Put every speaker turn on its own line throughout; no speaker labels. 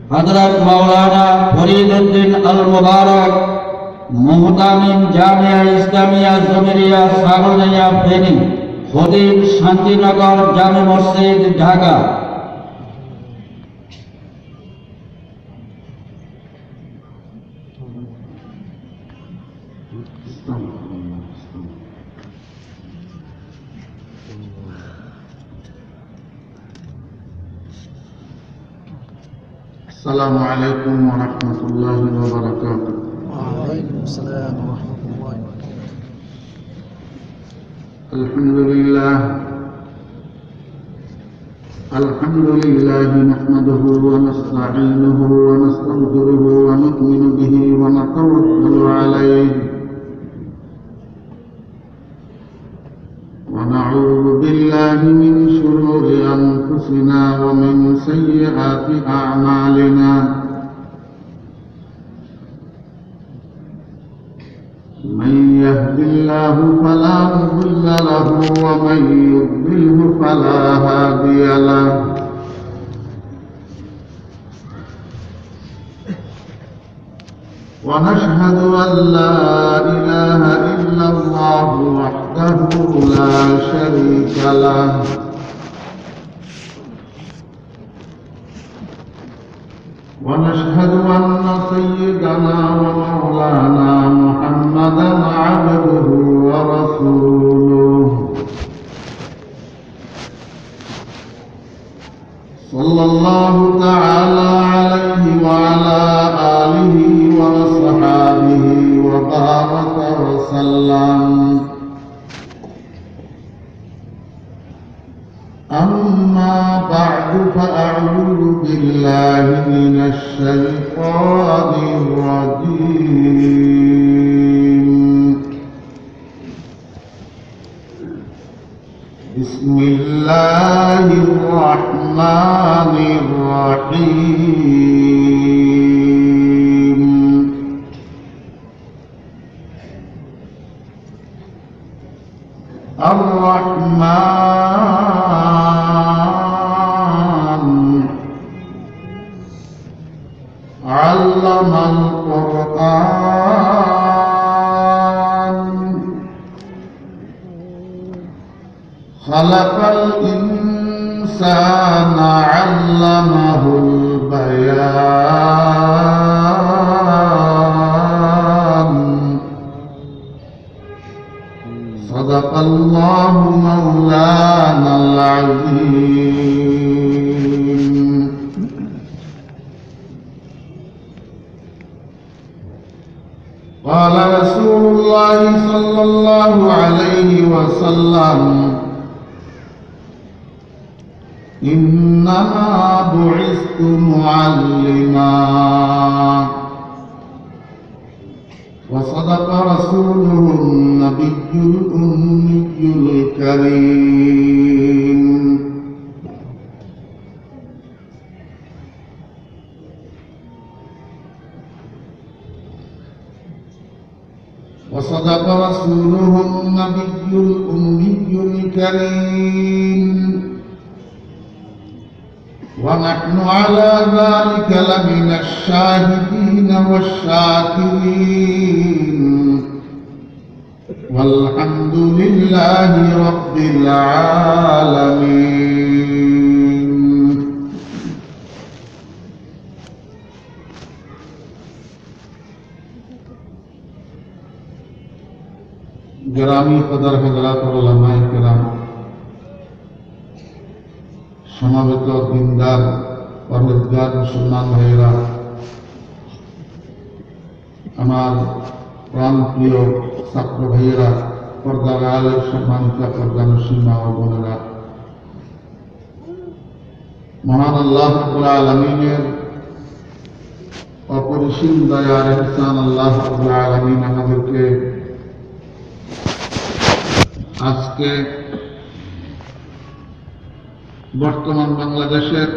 हजरत मौलाना फरीदुद्दीन अल मुबारक मुहतामिम जामिया इस्लामिया जमीरिया सागरदिया फेनी खतीब शांतिनगर जामे मस्जिद ढाका।
अस्सलामु अलैकुम व रहमतुल्लाहि व बरकातुहू।
वअलैकुम अस्सलाम व रहमतुल्लाहि व बरकातुहू।
अल्हम्दुलिल्लाह नहमदुहु व नस्तईनुहु व नस्तगफिरुहु व नु'मिनु बिही व नतवक्कलु अलैहि व नऊज़ु बिल्लाहि मिन शुरूरि अनफुसिना व मिन सय्यिआति अअमालिना। मन यहदिल्लाहु फला मुदिल्ल लहु व मन युद्लिलहु फला हादिय लहु। व नशहदु अन ला इलाहा इल्लल्लाहु वहदहु ला शरीका लहु व नशहदु अन्न सय्यदना व मौलाना मुहम्मदन अब्दुहु व रसूलुहु सल्लल्लाहु तआला अलैहि व अला आलिहि व अस्हाबिहि व बारक व सल्लम। अम्मा बअदु फअऊज़ु बिल्लाहि मिनश शैतानिर रजीम। बिस्मिल्लाहिर रहमानिर रहीम। अर्रहमान अल्लमल कुरआन खलक़ल इंसाना अल्लमहुल बयान। सदक़ल्लाहु मौलानल अज़ीम। क़ाल रसूलुल्लाहि सल्लल्लाहु अलैहि वसल्लम इन्नमा बुइस्तु मुअल्लिमा। वसदक़ रसूलुहु नबियुल उम्मियुल करीम। वसदक़ रसूलुहु नबियुल उम्मियुल करीम। वनहनु अला ज़ालिका लमिनश शाहिदीन वश्शाकिरीन। वल्हम्दुलिल्लाहि रब्बिल आलमीन। ग्रामी कदर हज़रात और उलमाए किराम, समावेत दीनदार परहेजगार मुसलमान भाइरा, আমার প্রাণ প্রিয় ছাত্র ভাইয়েরা, পর্দার আলের সম্মানিত পর্দানসীন মা ও বোনেরা, মহান আল্লাহ রাব্বুল আলামিনের অপরিসীম দয়ার ইহসান আল্লাহ রাব্বুল আলামিন আমাদেরকে আজকে বর্তমান বাংলাদেশের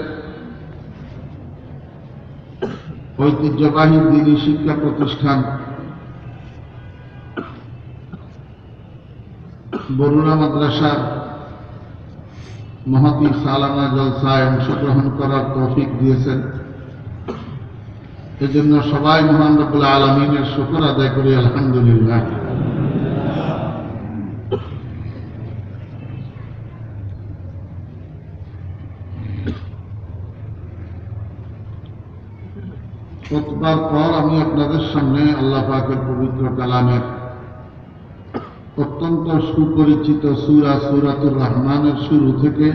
ঐতিহ্যবাহী দ্বীনী শিক্ষা প্রতিষ্ঠান বরুণা মাদ্রাসার মহতী সালানা জলসায় অংশগ্রহণ করার তৌফিক দিয়েছেন। এজন্য সবাই মহান রব্বুল আলামিনের শুকর আদায় করি আলহামদুলিল্লাহ। খুতবার পর আমি আপনাদের সামনে আল্লাহ পাকের পবিত্র কালামের অত্যন্ত সুপরিচিত সূরা সূরাতুর রহমানের শুরু থেকে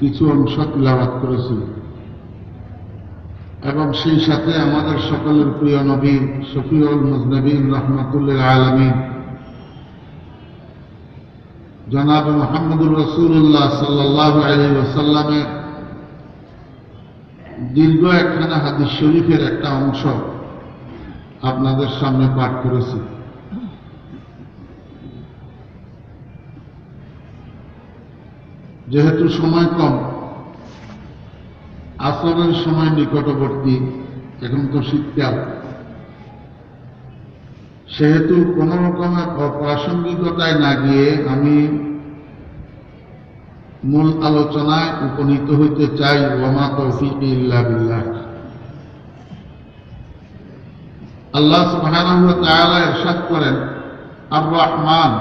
কিছু অংশ তিলাওয়াত করেছি এবং সেই সাথে আমাদের সকলের প্রিয় নবী শফিউল মুজনবিন রাহমাতুল্লিল আলামিন জনাব মুহাম্মদুর রাসূলুল্লাহ সাল্লাল্লাহু আলাইহি ওয়াসাল্লামের দীর্ঘ একখানা হাদিস শরীফের একটা অংশ আপনাদের সামনে পাঠ করেছি। যেহেতু সময় কম, আসরের সময় নিকটবর্তী, এখন তো শীতকাল, সেহেতু কোন রকমের অপ্রাসঙ্গিকতায় না গিয়ে আমি মূল আলোচনায় উপনীত হইতে চাই। ওয়ামা তৌফিক ইল্লা বিল্লাহ। আল্লাহ সুবহানাহু ওয়া তাআলা ইরশাদ করেন, আর রহমান,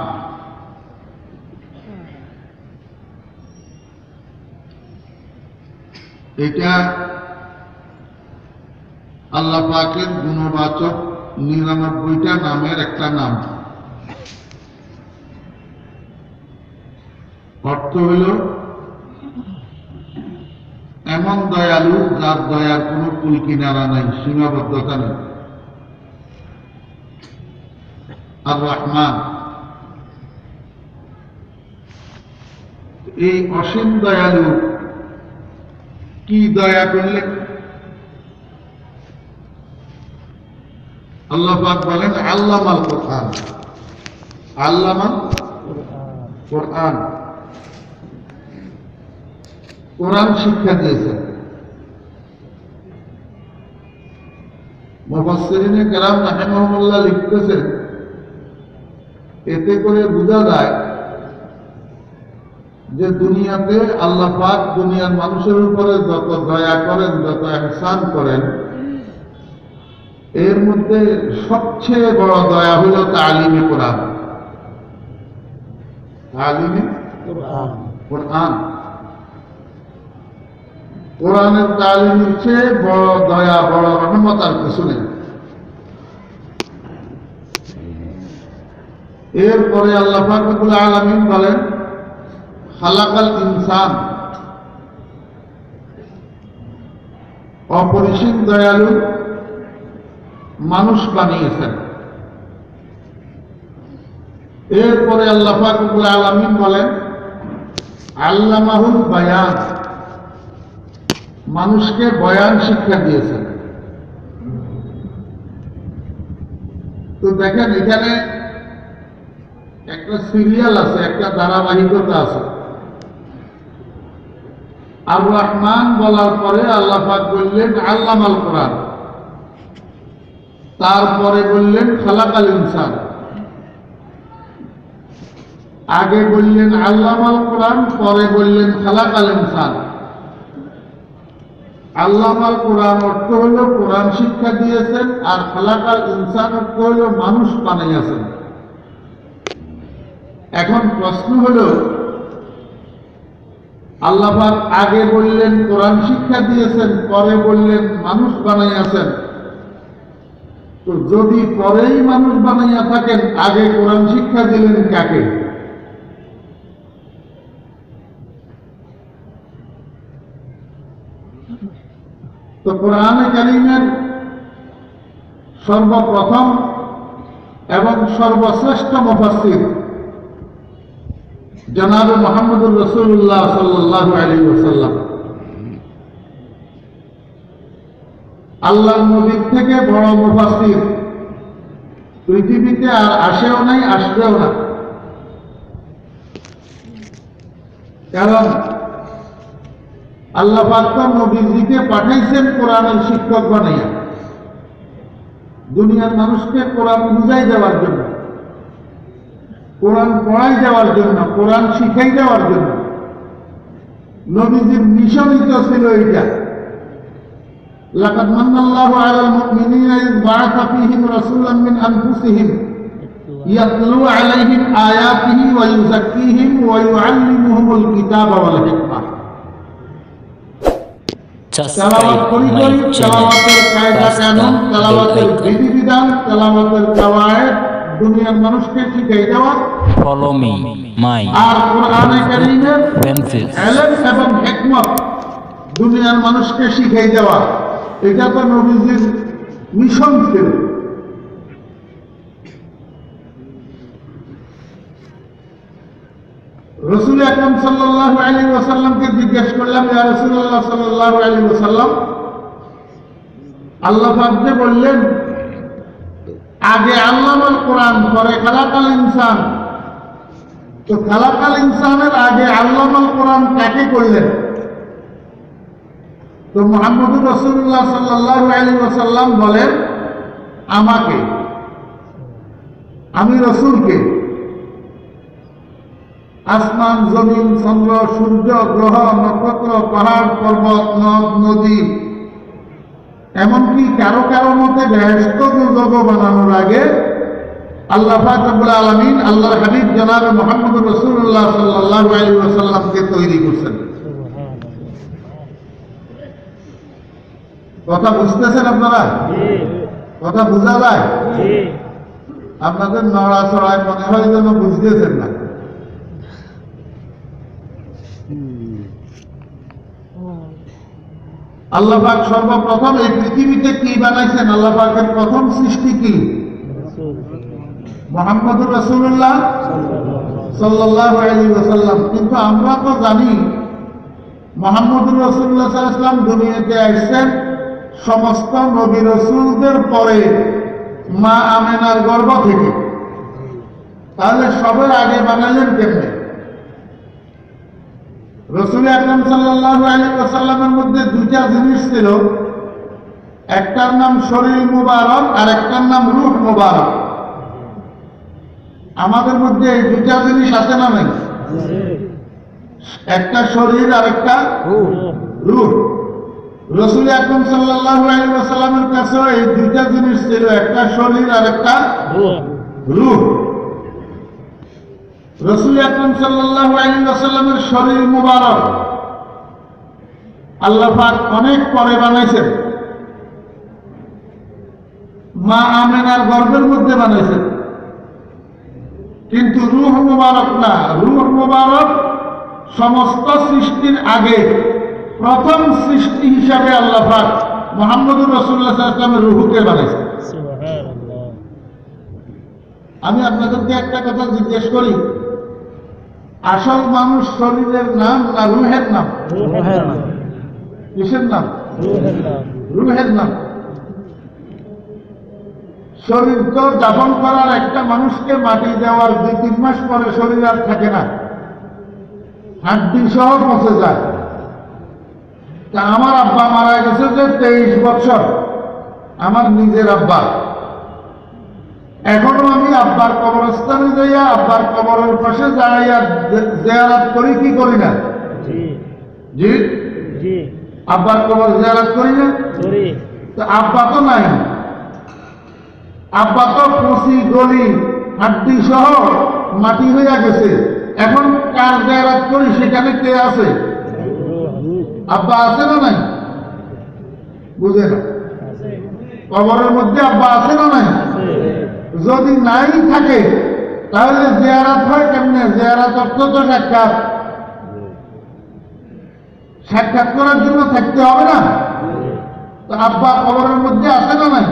এটা আল্লাহ পাকের গুণবাচক 99টা নামের একটা নাম। অর্থ হইল এমন দয়ালু যার দয়ার কোনো কুল কিনারা নাই, সীমাবদ্ধতা নেই। আর রহমান, এই অসীম দয়ালু কি দয়া করলেন? আল্লাহ পাক বলেন আল্লামাল কোরআন, আল্লামা কোরআন, কোরআন শিক্ষা দিয়েছেন। মুফাসসিরিনে কেরাম রাহিমাহুল্লাহ লিখতেছেন, এতে করে বোঝা যায় যে দুনিয়াতে আল্লাহ পাক দুনিয়ার মানুষের উপরে যত দয়া করেন, যত ইহসান করেন, এর মধ্যে সবচেয়ে বড় দয়া হল তালিমে কোরআন। তালিমে কোরআন, কোরআনের তালিমের চেয়ে বড় দয়া, বড় রহমত আর কিছু নেই। এরপরে আল্লাহ পাক রব্বুল আলামিন বলেন খালাকাল ইনসান, অপরিসীম দয়ালু মানুষ বানিয়েছেন। এরপরে আল্লাহ পাক রব্বুল আলামিন বলেন আল্লামাহুল বায়ান, মানুষকে বয়ান শিক্ষা দিয়েছেন। তো দেখেন, এখানে একটা সিরিয়াল আছে, একটা ধারাবাহিকতা আছে। আর রহমান বলার পরে আল্লাহ পাক বললেন আল্লামাল কোরআন, তারপরে বললেন খালাকাল ইনসান। আগে বললেন আল্লামাল কোরআন, পরে বললেন খালাকাল ইনসান। আল্লামাল কোরআন অর্থ হল কোরআন শিক্ষা দিয়েছেন, আর খালাকাল ইনসান অর্থ হল মানুষ বানাইয়াছেন। এখন প্রশ্ন হল, আল্লাহ পাক আগে বললেন কোরআন শিক্ষা দিয়েছেন, পরে বললেন মানুষ বানাইয়াছেন। তো যদি পরেই মানুষ বানাইয়া থাকেন, আগে কোরআন শিক্ষা দিলেন কাকে? তো কোরআনে কারীমের সর্বপ্রথম এবং সর্বশ্রেষ্ঠ মুফাসসির জনাব মুহাম্মদুর রাসূলুল্লাহ সাল্লাল্লাহু আলাইহি ওয়াসাল্লাম। আল্লাহর নবীর থেকে বড় মুফাসসির পৃথিবীতে আর আসেও নাই, আসবেও না। কারণ আল্লাহ পাক তো নবীজিকে পাঠাইছেন কোরআনের শিক্ষক বানাইয়া, দুনিয়ার মানুষকে কোরআন বুঝাই দেওয়ার জন্য, কোরআন পড়াই দেওয়ার জন্য, কোরআন শিখাই দেওয়ার জন্য। নবীজির মিশনই তো ছিল এইটা। লাকাদ মান্নাল্লাহু আলাল মুমিনিনা ইয বা'আথা ফীহিম রাসূলান মিন আনফুসিহিম ইয়াতলু আলাইহিম আয়াতিহি ওয়া ইউযাক্কিহিম ওয়া ইউআল্লিমুহুমুল কিতাবা ওয়াল হিকমা। তেলাওয়াত করি তেলাওয়াতের কায়দা কানুন, তেলাওয়াতের বিধিবিধান, তেলাওয়াতের কাওয়ায়েদ দুনিয়ার মানুষকে শিখিয়ে দেওয়া।
Follow me, my
আর কোরআনে কারীমের
benefits.
ইলম এবং হিকমত দুনিয়ার মানুষকে শিখিয়ে দেওয়া, এটা তো নবীজির মিশন ছিল। রাসূল আকরাম সাল্লাল্লাহু আলাইহি ওয়াসাল্লামকে জিজ্ঞেস করলাম, ইয়া রাসূলুল্লাহ সাল্লাল্লাহু আলাইহি ওয়াসাল্লাম, আল্লাহ পাক যে বললেন আগে আল্লামাল কোরআন পরে খালাকাল ইনসান, তো খালাকাল ইনসানের আগে আল্লামাল কোরআন কাকে করলেন? তো মুহাম্মদুর রাসূলুল্লাহ সাল্লাল্লাহু আলাইহি ওয়াসাল্লাম বলেন, আমাকে, আমি রাসূলকে। আসমান, জমিন, চন্দ্র, সূর্য, গ্রহ, নক্ষত্র, পাহাড়, পর্বত, নদ, নদী, এমনকি কারো কারো মতে বেহেশত দুর্যোগ বানানোর আগে আল্লাহ পাক রব্বুল আলামিন আল্লাহর হাবিব জনাব মুহাম্মদুর রাসূলুল্লাহ সাল্লাল্লাহু আলাইহি ওয়াসাল্লামকে তৈরি করছেন। কথা বুঝতেছেন আপনারা? কথা বোঝা যায়? আপনাদের নড়াচড়ায় মনে হয় যেন বুঝতেছেন না। আল্লাহ পাক সর্বপ্রথম এই পৃথিবীতে কি বানাইছেন? আল্লাহ পাকের প্রথম সৃষ্টি কি? মুহাম্মদুর রাসূলুল্লাহ সাল্লাল্লাহু আলাইহি ওয়াসাল্লাম। কিন্তু আমরা তো জানি মুহাম্মদুর রাসূলুল্লাহ সাল্লাল্লাহু আলাইহি ওয়াসাল্লাম দুনিয়াতে আসছেন সমস্ত নবী রাসূলদের পরে মা আমেনার গর্ভ থেকে। তাহলে সবার আগে বানাইলেন কেমনে? রাসূল আকরাম সাল্লাল্লাহু আলাইহি ওয়াসাল্লামের মধ্যে দুইটা জিনিস ছিল, একটার নাম শরীর মুবারক আর একটার নাম রূহ মুবারক। আমাদের মধ্যে এই দুইটা জিনিস আছে না নাই? একটা শরীর আর একটা রূহ। রাসূল আকরাম সাল্লাল্লাহু আলাইহি ওয়াসাল্লামের কাছে এই দুইটা জিনিস ছিল, একটা শরীর আর একটা রূহ। রাসূল আকরাম সাল্লাল্লাহু আলাইহি ওয়াসাল্লামের শরীর মুবারক আল্লাহ পাক অনেক পরে বানাইছেন, মা আমেনার গর্ভের মধ্যে বানাইছেন। কিন্তু রূহ মুবারক না, রূহ মুবারক সমস্ত সৃষ্টির আগে প্রথম সৃষ্টি হিসাবে আল্লাহ পাক মুহাম্মদুর রাসূলুল্লাহ সাল্লাল্লাহু আলাইহি ওয়াসাল্লামের রূহকে বানাইছেন। আমি আপনাদেরকে একটা কথা জিজ্ঞেস করি, আসল মানুষ শরীরের নাম না রূহের নাম? কিসের নাম? রূহের নাম। শরীর তো দাফন করার, একটা মানুষকে মাটি দেওয়ার 2-3 মাস পরে শরীর আর থাকে না, হাড্ডি সহ পচে যায়। তা আমার আব্বা মারা গেছে যে 23 বছর, আমার নিজের আব্বা। এখনো আমি আব্বার কবরস্থানে যাইয়া আব্বার কবরের পাশে যাইয়া জিয়ারত করি কি করি না? জি, আব্বার কবর জিয়ারত করি না? তো আব্বা তো নাই, আব্বা তো পচি গলি হাড্ডি সহ মাটি হইয়া গেছে। এখন কার জিয়ারত করি? সেখানে কে আছে? আব্বা আছে না নাই? বুঝে না? কবরের মধ্যে আব্বা আছে না নাই? যদি নাই থাকে তাহলে জিয়ারত হয় কেমনে? জিয়ারত অর্থ তো সাক্ষাৎ, সাক্ষাৎ করার জন্য থাকতে হবে না? তো আব্বা কবরের মধ্যে আছে না নাই?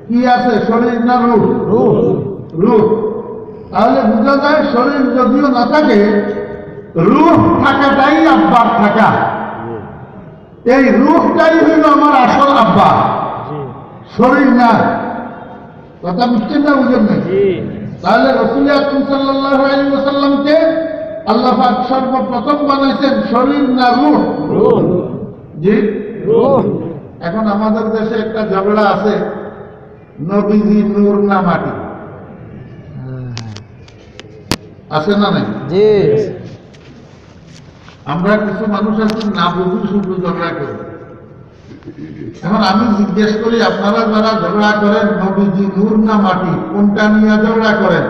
কি আছে? শরীর না রূহ? রূহ। তাহলে বোঝা যায় শরীর যদিও না থাকে, রূহ থাকাটাই আব্বার থাকা। এই রূহটাই হইল আমার আসল আব্বা, শরীর না। কথা বুঝছেন না? বুঝেন না? তাহলে রাসূল আকরাম সাল্লাল্লাহু আলাইহি ওয়াসাল্লামকে আল্লাহ পাক সর্বপ্রথম বানাইছেন শরীর না রূহ? জি, রূহ। এখন আমাদের দেশে একটা ঝগড়া আছে, নবীজি নূর না মাটি, আছে না নাই?
জি।
আমরা কিছু মানুষ আছি না বুঝি শুধু ঝগড়া করি। এখন আমি জিজ্ঞেস করি, আপনারা যারা ঝগড়া করেন নবীজি নূর না মাটি, কোনটা নিয়ে ঝগড়া করেন?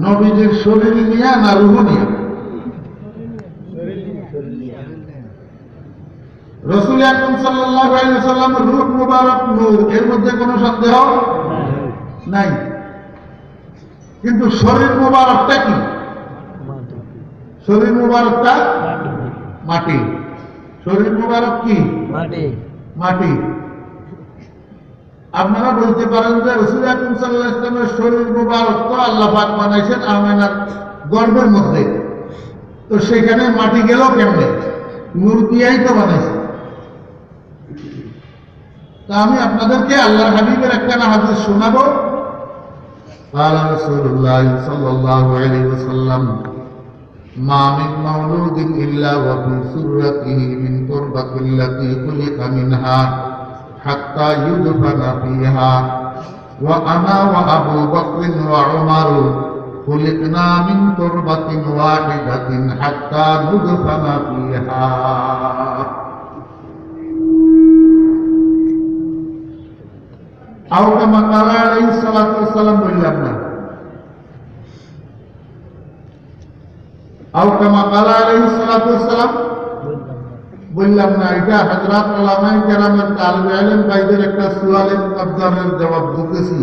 নবীজির শরীর নিয়ে না রূহ নিয়ে? রাসূল আকরাম সাল্লাল্লাহু আলাইহি ওয়াসাল্লাম রূহ মুবারক নূর, এর মধ্যে কোনো সন্দেহ নাই। কিন্তু শরীর মুবারকটা কি? শরীর মুবারকটা মাটি। শরীর মুবারক কি? মাটি। আপনারা বলতে পারেন যে রাসূল আকরাম সাল্লাল্লাহু আলাইহি ওয়াসাল্লামের শরীর মুবারক তো আল্লাহ পাক বানাইছেন আমেনার গর্ভের মধ্যে, তো সেখানে মাটি গেল কেমনে? নূর দিয়েই তো বানাইছে। তো আমি আপনাদেরকে আল্লাহর হাবিবের একটা হাদিস শোনাবো। قال رسول الله صلى الله عليه وسلم ما من مولود إلا وفي سرته من تربة التي خلق منها حتى يدفن فيها وأنا وأبو بكر وعمر خلقنا من تربة واحدة حتى ندفن فيها أو كما قال عليه الصلاة والسلام بلغنا أو كما قال عليه الصلاة والسلام বললাম না, এটা হযরত উলামায়ে কেরামের তালিবে ইলম ভাইদের একটা সুয়ালের মুকদ্দরের জবাব দিতেছি।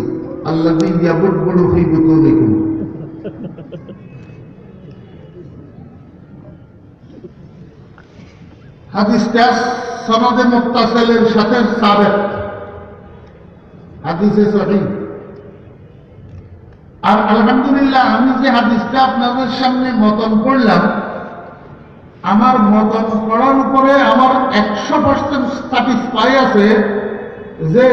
আল্লাযী ইয়াবুদু ফি বুতুনিকুম। হাদিসটা সনদে মুত্তাসিলের সাথে সাবেত, হাদিসে সহিহ। আর আলহামদুলিল্লাহ আমি যে হাদিসটা আপনাদের সামনে মতন পড়লাম, আমার মতন পড়ার উপরে আমার 100% স্যাটিসফাই আছে যে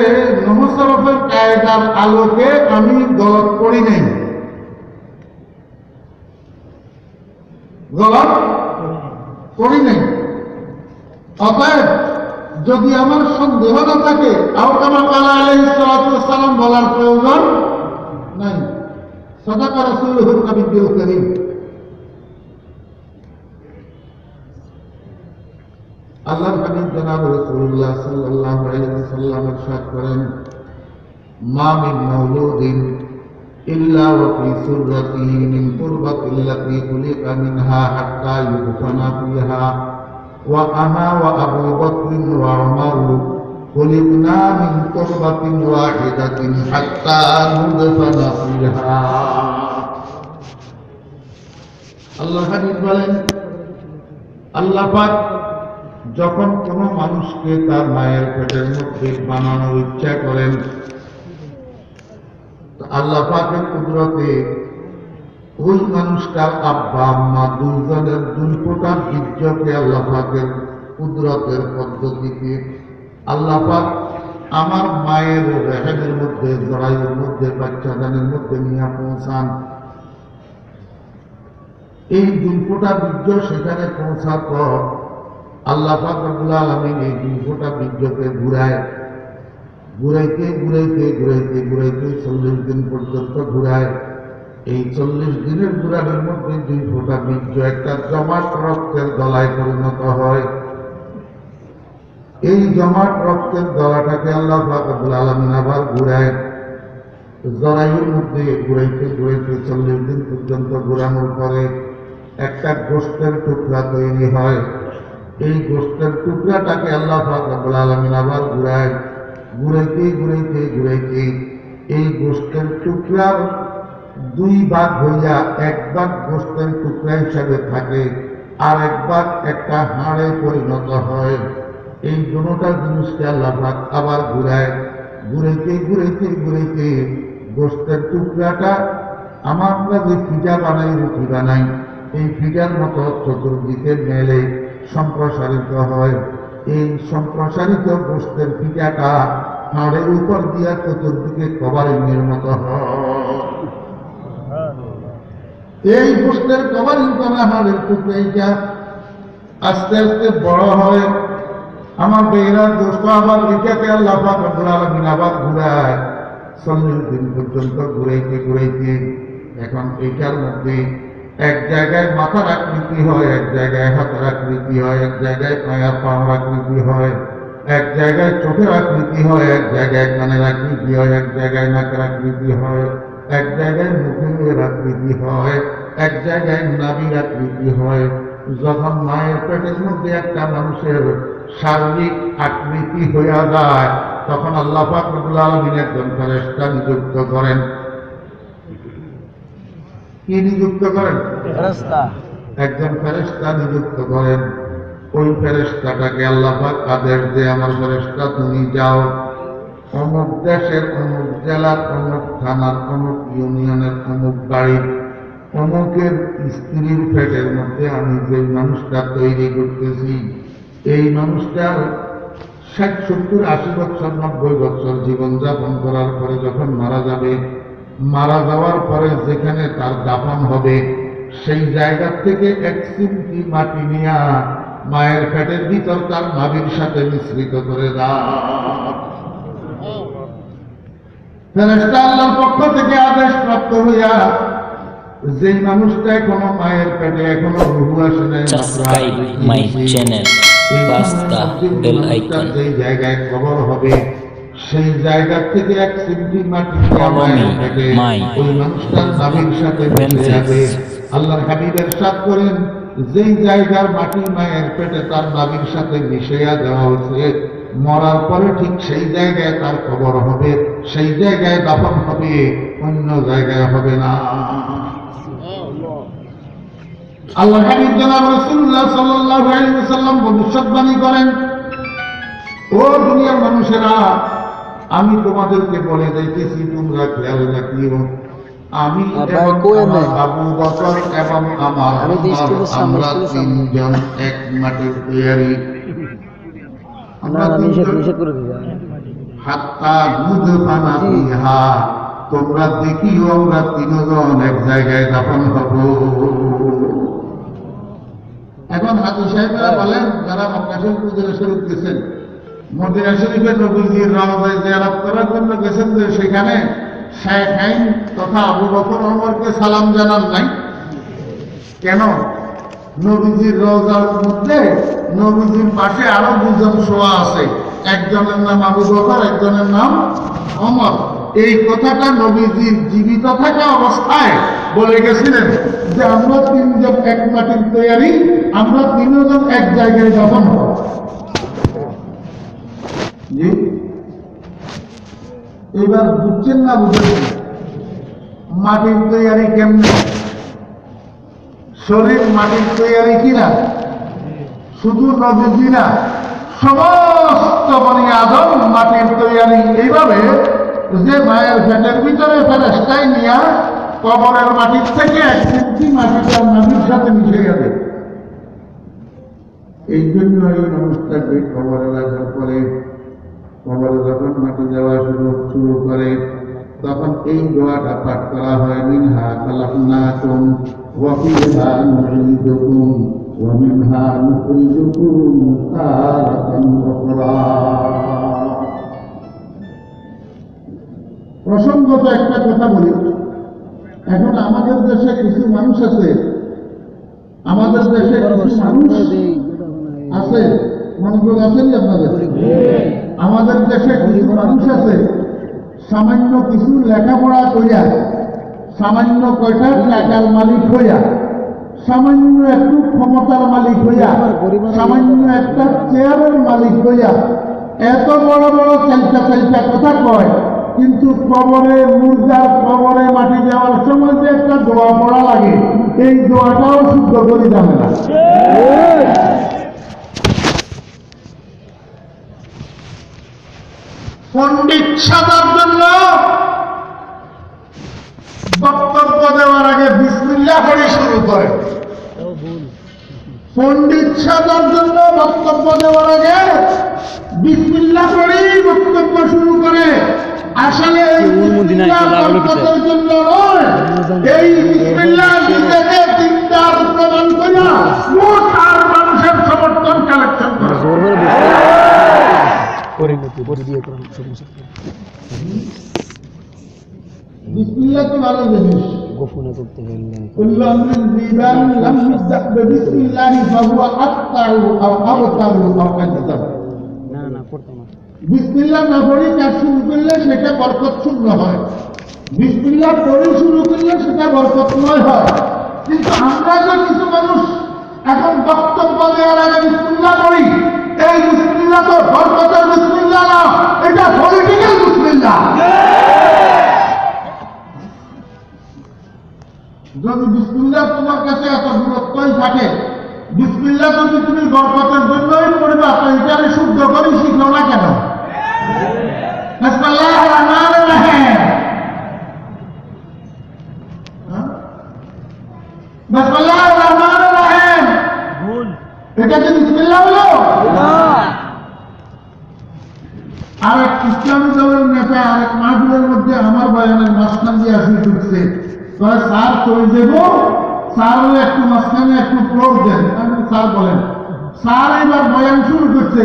নহসরফের কায়দার আলোকে আমি গলত পড়ি নাই, গলত পড়ি নাই। অতএব যদি আমার সন্দেহ না থাকে, আওকামা কালা আলাইহিস সালাতু ওয়াস সালাম বলার প্রয়োজন নাই। সাদাকা রাসূলুহুল নবিয়্যুল কারীম। আল্লাহর হাবিব জনাব রাসূলুল্লাহ সাল্লাল্লাহু আলাইহি ওয়াসাল্লাম ইরশাদ করেন, মা মিন মাউলুদিন ইল্লা ওয়া ফি সুররাতিহি মিন তুরবাতিল্লাতী খুলিকা মিনহা হাত্তা ইউদফানা ফিহা ওয়া আনা ওয়া আবু বকর ওয়া উমর খুলিকনা মিন তুরবাতিন ওয়াহিদাতিন হাত্তা নুদফানা ফিহা। আল্লাহর হাবিব বলেন, আল্লাহ পাক যখন কোনো মানুষকে তার মায়ের পেটের মধ্যে বানানোর ইচ্ছা করেন, আল্লাহ পাকের কুদরতে ওই মানুষটার আব্বা আম্মা দুইজনের দুই ফোঁটা বীর্যকে আল্লাহ পাকের কুদরতের পদ্ধতিতে আল্লাহ পাক আমার মায়ের রেহেমের মধ্যে, জরায়ুর মধ্যে, বাচ্চাদানের মধ্যে নিয়ে পৌঁছান। এই দুই ফোঁটা বীর্য সেখানে পৌঁছার পর আল্লাহ পাক রব্বুল আলামিন এই দুই ফোঁটা বীর্যকে ঘুরাইতে 40 দিন পর্যন্ত ঘুরায়। এই 40 দিনের ঘুরানোর মধ্যে দুই ফোঁটা বীর্য একটা জমাট রক্তের দলায় পরিণত হয়। এই জমাট রক্তের দলাটাকে আল্লাহ পাক রব্বুল আলামিন আবার ঘুরায়। জরায়ুর মধ্যে ঘুরাইতে 40 দিন পর্যন্ত ঘুরানোর পরে একটা গোশতের টুকরা তৈরি হয়। এই গোশতের টুকরাটাকে আল্লাহ পাক রব্বুল আলামিন আবার ঘুরায়। ঘুরাইতে এই গোশতের টুকরার দুই ভাগ হইয়া এক ভাগ গোশতের টুকরা হিসাবে থাকে, আর এক ভাগ একটা হাড়ে পরিণত হয়। এই দুটোটা জিনিসকে আল্লাহ পাক আবার ঘুরায়। ঘুরাইতে গোশতের টুকরাটা আমরা যে পিঠা বানাই, রুটি বানাই, এই পিঠার মতো চতুর্দিকে মেলে সম্প্রসারিত হয়। এই সম্প্রসারিত গোশতের পিঠাটা হাড়ের উপর দিয়া চতুর্দিকে কভারিংয়ের মতো হয়। এই গোশতের কভারিং করা হাড়ের টুকরাইটা আস্তে আস্তে বড় হয়। আমার বেহরা দোস্ত আবার এটাকে আল্লাহ পাক রব্বুল আলামিন আবার ঘুরায়। 40 দিন পর্যন্ত ঘুরাইতে এখন এটার মধ্যে এক জায়গায় মাথার আকৃতি হয়, এক জায়গায় হাতের আকৃতি হয়, এক জায়গায় পায়ের পাওয়ার আকৃতি হয়। এক জায়গায় চোখের আকৃতি হয়, এক জায়গায় কানের আকৃতি হয়, এক জায়গায় নাকের আকৃতি হয়, এক জায়গায় মুখের আকৃতি হয়, এক জায়গায় নাভির আকৃতি হয়। যখন মায়ের পেটের মধ্যে একটা মানুষের শারীরিক আকৃতি হইয়া যায়, তখন আল্লাহ পাক রব্বুল আলামিন একজন ফেরেশতা নিযুক্ত করেন। কি নিযুক্ত করেন?
ফেরেশতা।
একজন ফেরেশতা নিযুক্ত করেন। ওই ফেরেশতাটাকে আল্লাহ পাক আদেশ দিয়ে, আমার ফেরেশতা তুমি যাও অমুক দেশের অমুক জেলার অমুক থানার অমুক ইউনিয়নের অমুক বাড়ির অমুকের স্ত্রীর পেটের মধ্যে আমি যে মানুষটা তৈরি করতেছি, এই মানুষটার 60, 70, 80 বছর 90 বছর জীবনযাপন করার পরে যখন মারা যাবে, মারা যাওয়ার পরে যেখানে তার দাফন হবে, সেই জায়গা থেকে 1 চিমটি মাটি নিয়ে মায়ের পেটের ভিতর তার নাভির সাথে মিশ্রিত করে দাও। ফেরেশতা আল্লাহর পক্ষ থেকে আদেশ প্রাপ্ত হইয়া, যে মানুষটা এখনো মায়ের পেটে এখনো রূহ আসে নাই,
Subscribe my channel, press the bell icon.
যে জায়গায় কবর হবে, সেই জায়গা থেকে 1 চিমটি মাটি
Follow me, my
ওই মানুষটার নাভির সাথে মিশে যাবে। আল্লাহর হাবিব ইরশাদ করেন, যেই জায়গার মাটি মায়ের পেটে তার নাভির সাথে মিশিয়ে দেওয়া হয়েছে, মরার পরে ঠিক সেই জায়গায় তার কবর হবে, সেই জায়গায় দাফন হবে, অন্য জায়গায় হবে না। আল্লাহ হাবিব জনাব রাসূলুল্লাহ সাল্লাল্লাহু আলাইহি ওয়াসাল্লাম ভবিষ্যৎবাণী করেন, ও দুনিয়ার মানুষেরা, আমি তোমাদেরকে বলে যাইতেছি, তোমরা খেয়াল রাখিও, আমি এবং আমার আবু বকর এবং আমার আমরা 3 জন এক মাটির তৈরি। হাত্তা মুদফানা ফিহা, তোমরা দেখিও আমরা 3 জন এক জায়গায় দাফন হব। এখন হাজী সাহেবরা বলেন, যারা মক্কা শরীফ গেছেন, মদিনা শরীফের নবীজির রওজায় জিয়ারত করার জন্য গেছেন, যে সেখানে শাইখাইন তথা আবু বকর ওমরকে সালাম জানান নাই কেন? নবীজির রওজার মধ্যে নবীজির পাশে আরো 2 জন শোয়া আছে, একজনের নাম আবু বকর, একজনের নাম ওমর। এই কথাটা নবীজির জীবিত থাকা অবস্থায় বলে গেছিলেন যে আমরা 3 জন এক মাটির তৈরি, আমরা 3 জন এক জায়গায় দাফন হব। জি, এবার বুঝছেন না বুঝেছেন মাটির তৈরি কেমনে? শরীর মাটির তৈরি কিনা? শুধু নবীজি না, সমস্ত বনি আদম মাটির তৈরি। এইভাবে যে মায়ের পেটের ভিতরে ফেরেশতাই নিয়া কবরের মাটির থেকে 1 চিমটি মাটিটা নাভির সাথে মিশে গেছে। এই জন্য এই মানুষটাকে কবরে রাখার পরে, কবরে যখন মাটি দেওয়া শুরু করে, তখন এই দোয়াটা পাঠ করা হয়, মিনহা খালাকনাকুম ওয়া ফিহা নুঈদুকুম ওয়া মিনহা নুখরিজুকুম তারাতান উখরা। প্রসঙ্গত একটা কথা বলি, এখন আমাদের দেশে কিছু মানুষ আছে, আমাদের দেশে কিছু মানুষ আছে, মনোযোগ আছেন আপনাদের? আমাদের দেশে কিছু মানুষ আছে, সামান্য কিছু লেখাপড়া করিয়া, সামান্য কয়টা টাকার মালিক হইয়া, সামান্য একটু ক্ষমতার মালিক হইয়া, সামান্য একটা চেয়ারের মালিক হইয়া এত বড় বড় চাইটা কথা কয়, কিন্তু কবরে মুর্দার কবরে মাটি দেওয়ার সময় যে একটা দোয়া পড়া লাগে, এই দোয়াটাও শুদ্ধ করে যাবে না। পণ্ডিত সাজার জন্য বক্তব্য দেওয়ার আগে বিসমিল্লাহ পড়ে শুরু করে। পণ্ডিত সাজার জন্য বক্তব্য দেওয়ার আগে বিসমিল্লাহ পড়েই বক্তব্য শুরু করে। আসলে এই বিসমিল্লাহ বরকতের জন্য নয়, এই বিসমিল্লাহ নিজেকে তিনটার প্রমাণ করিয়া মোট আর মানুষের সমর্থন কালেকশন করে। বিসমিল্লাহ তো ভালো জিনিস, গোপনে করতে পারলেন। কুল্লু আমরিন বিদান লাম ইউসাব বিসমিল্লাহি ফাহুয়া আত্তাউ আও আবতারু আও কাযযাব। না না বিসমিল্লাহ না পড়ে কাজ শুরু করলে সেটা বরকত শূন্য হয়, বিসমিল্লাহ পড়ে শুরু করলে সেটা বরকতময় হয়। কিন্তু আমরা যে কিছু মানুষ এখন বক্তব্য দেওয়ার আগে বিসমিল্লাহ পড়ি, এই বিসমিল্লাহ তো বরকতের বিসমিল্লাহ না, এটা পলিটিক্যাল বিসমিল্লাহ। যদি বিসমিল্লাহ তোমার কাছে এত দূরত্বই থাকে, বিসমিল্লাহ যদি তুমি বরকতের জন্যই পড়বা, তো এটারে শুদ্ধ করে শিখো না কেন? বিসমিল্লাহির রহমানির রহিম, বিসমিল্লাহির রহমানির রহিম, এটা কি বিসমিল্লাহ হলো? আরেক ইসলামী দলের নেতা আরেক মাহফিলের মধ্যে আমার বয়ানের মাঝখান দিয়ে আসি ঢুকছে, স্যার চলে যাবো, স্যার একটু মাঝখানে একটু ফ্লোর দেন। স্যার বলেন, স্যার এবার বয়ান শুরু করছে,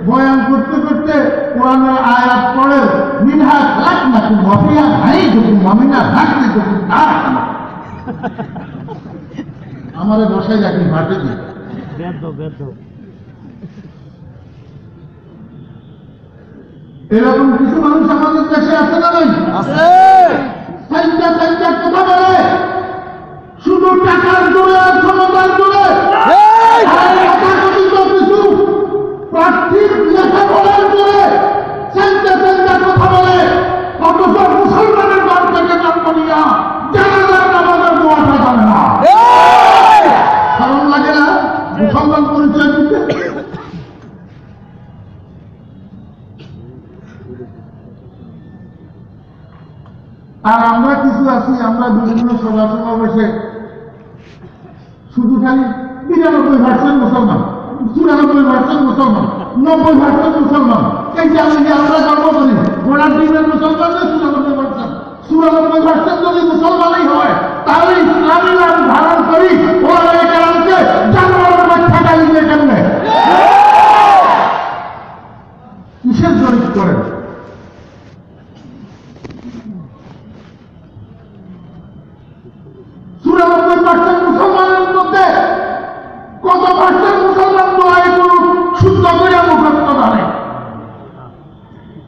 বয়ান করতে করতে কোরআনের আয়াত পড়ে, মিনহা খালাকনাকুম ওয়া ফিহা নুঈদুকুম ওয়া মিনহা নুখরিজুকুম তারাতান। আমারে বসাই রাখি ভাটে দিয়ে। এরকম কিছু মানুষ আমাদের দেশে আছে না নাই? আছে। সাইজা সাইজা কথা বলে, শুধু টাকার জোরে আর ক্ষমতার জোরে, কিছু প্রার্থীর লেখা বলার জোরে সাইজা সাইজা কথা বলে, অথচ মুসলমানের ঘর থেকে জন্ম নিয়া জানাজার নামাজের দোয়াটা জানে না। কারণ লাগে না মুসলমান পরিচয় দিতে? আর আমরা কিছু আছি, আমরা বিভিন্ন সভা সমাবেশে শুধু খালি ৯২% মুসলমান, ৯৪% মুসলমান, ৯০% মুসলমান, এই যে আমরা গর্ব করি গোড়ার দিনের মুসলমান ৯৪%। ৯৪% যদি মুসলমানই হয়, তাহলে ইসলামী নাম ধারণ করি ওলামায়ে কেরামকে জানোয়ারের বাচ্চা গালি দিয়ে কেমনে? কিসের জড়িত করেন? মুসলমানের মধ্যে কত পার্সেন্ট মুসলমান দোয়াই করুক শুদ্ধ করে মুখস্থ জানে?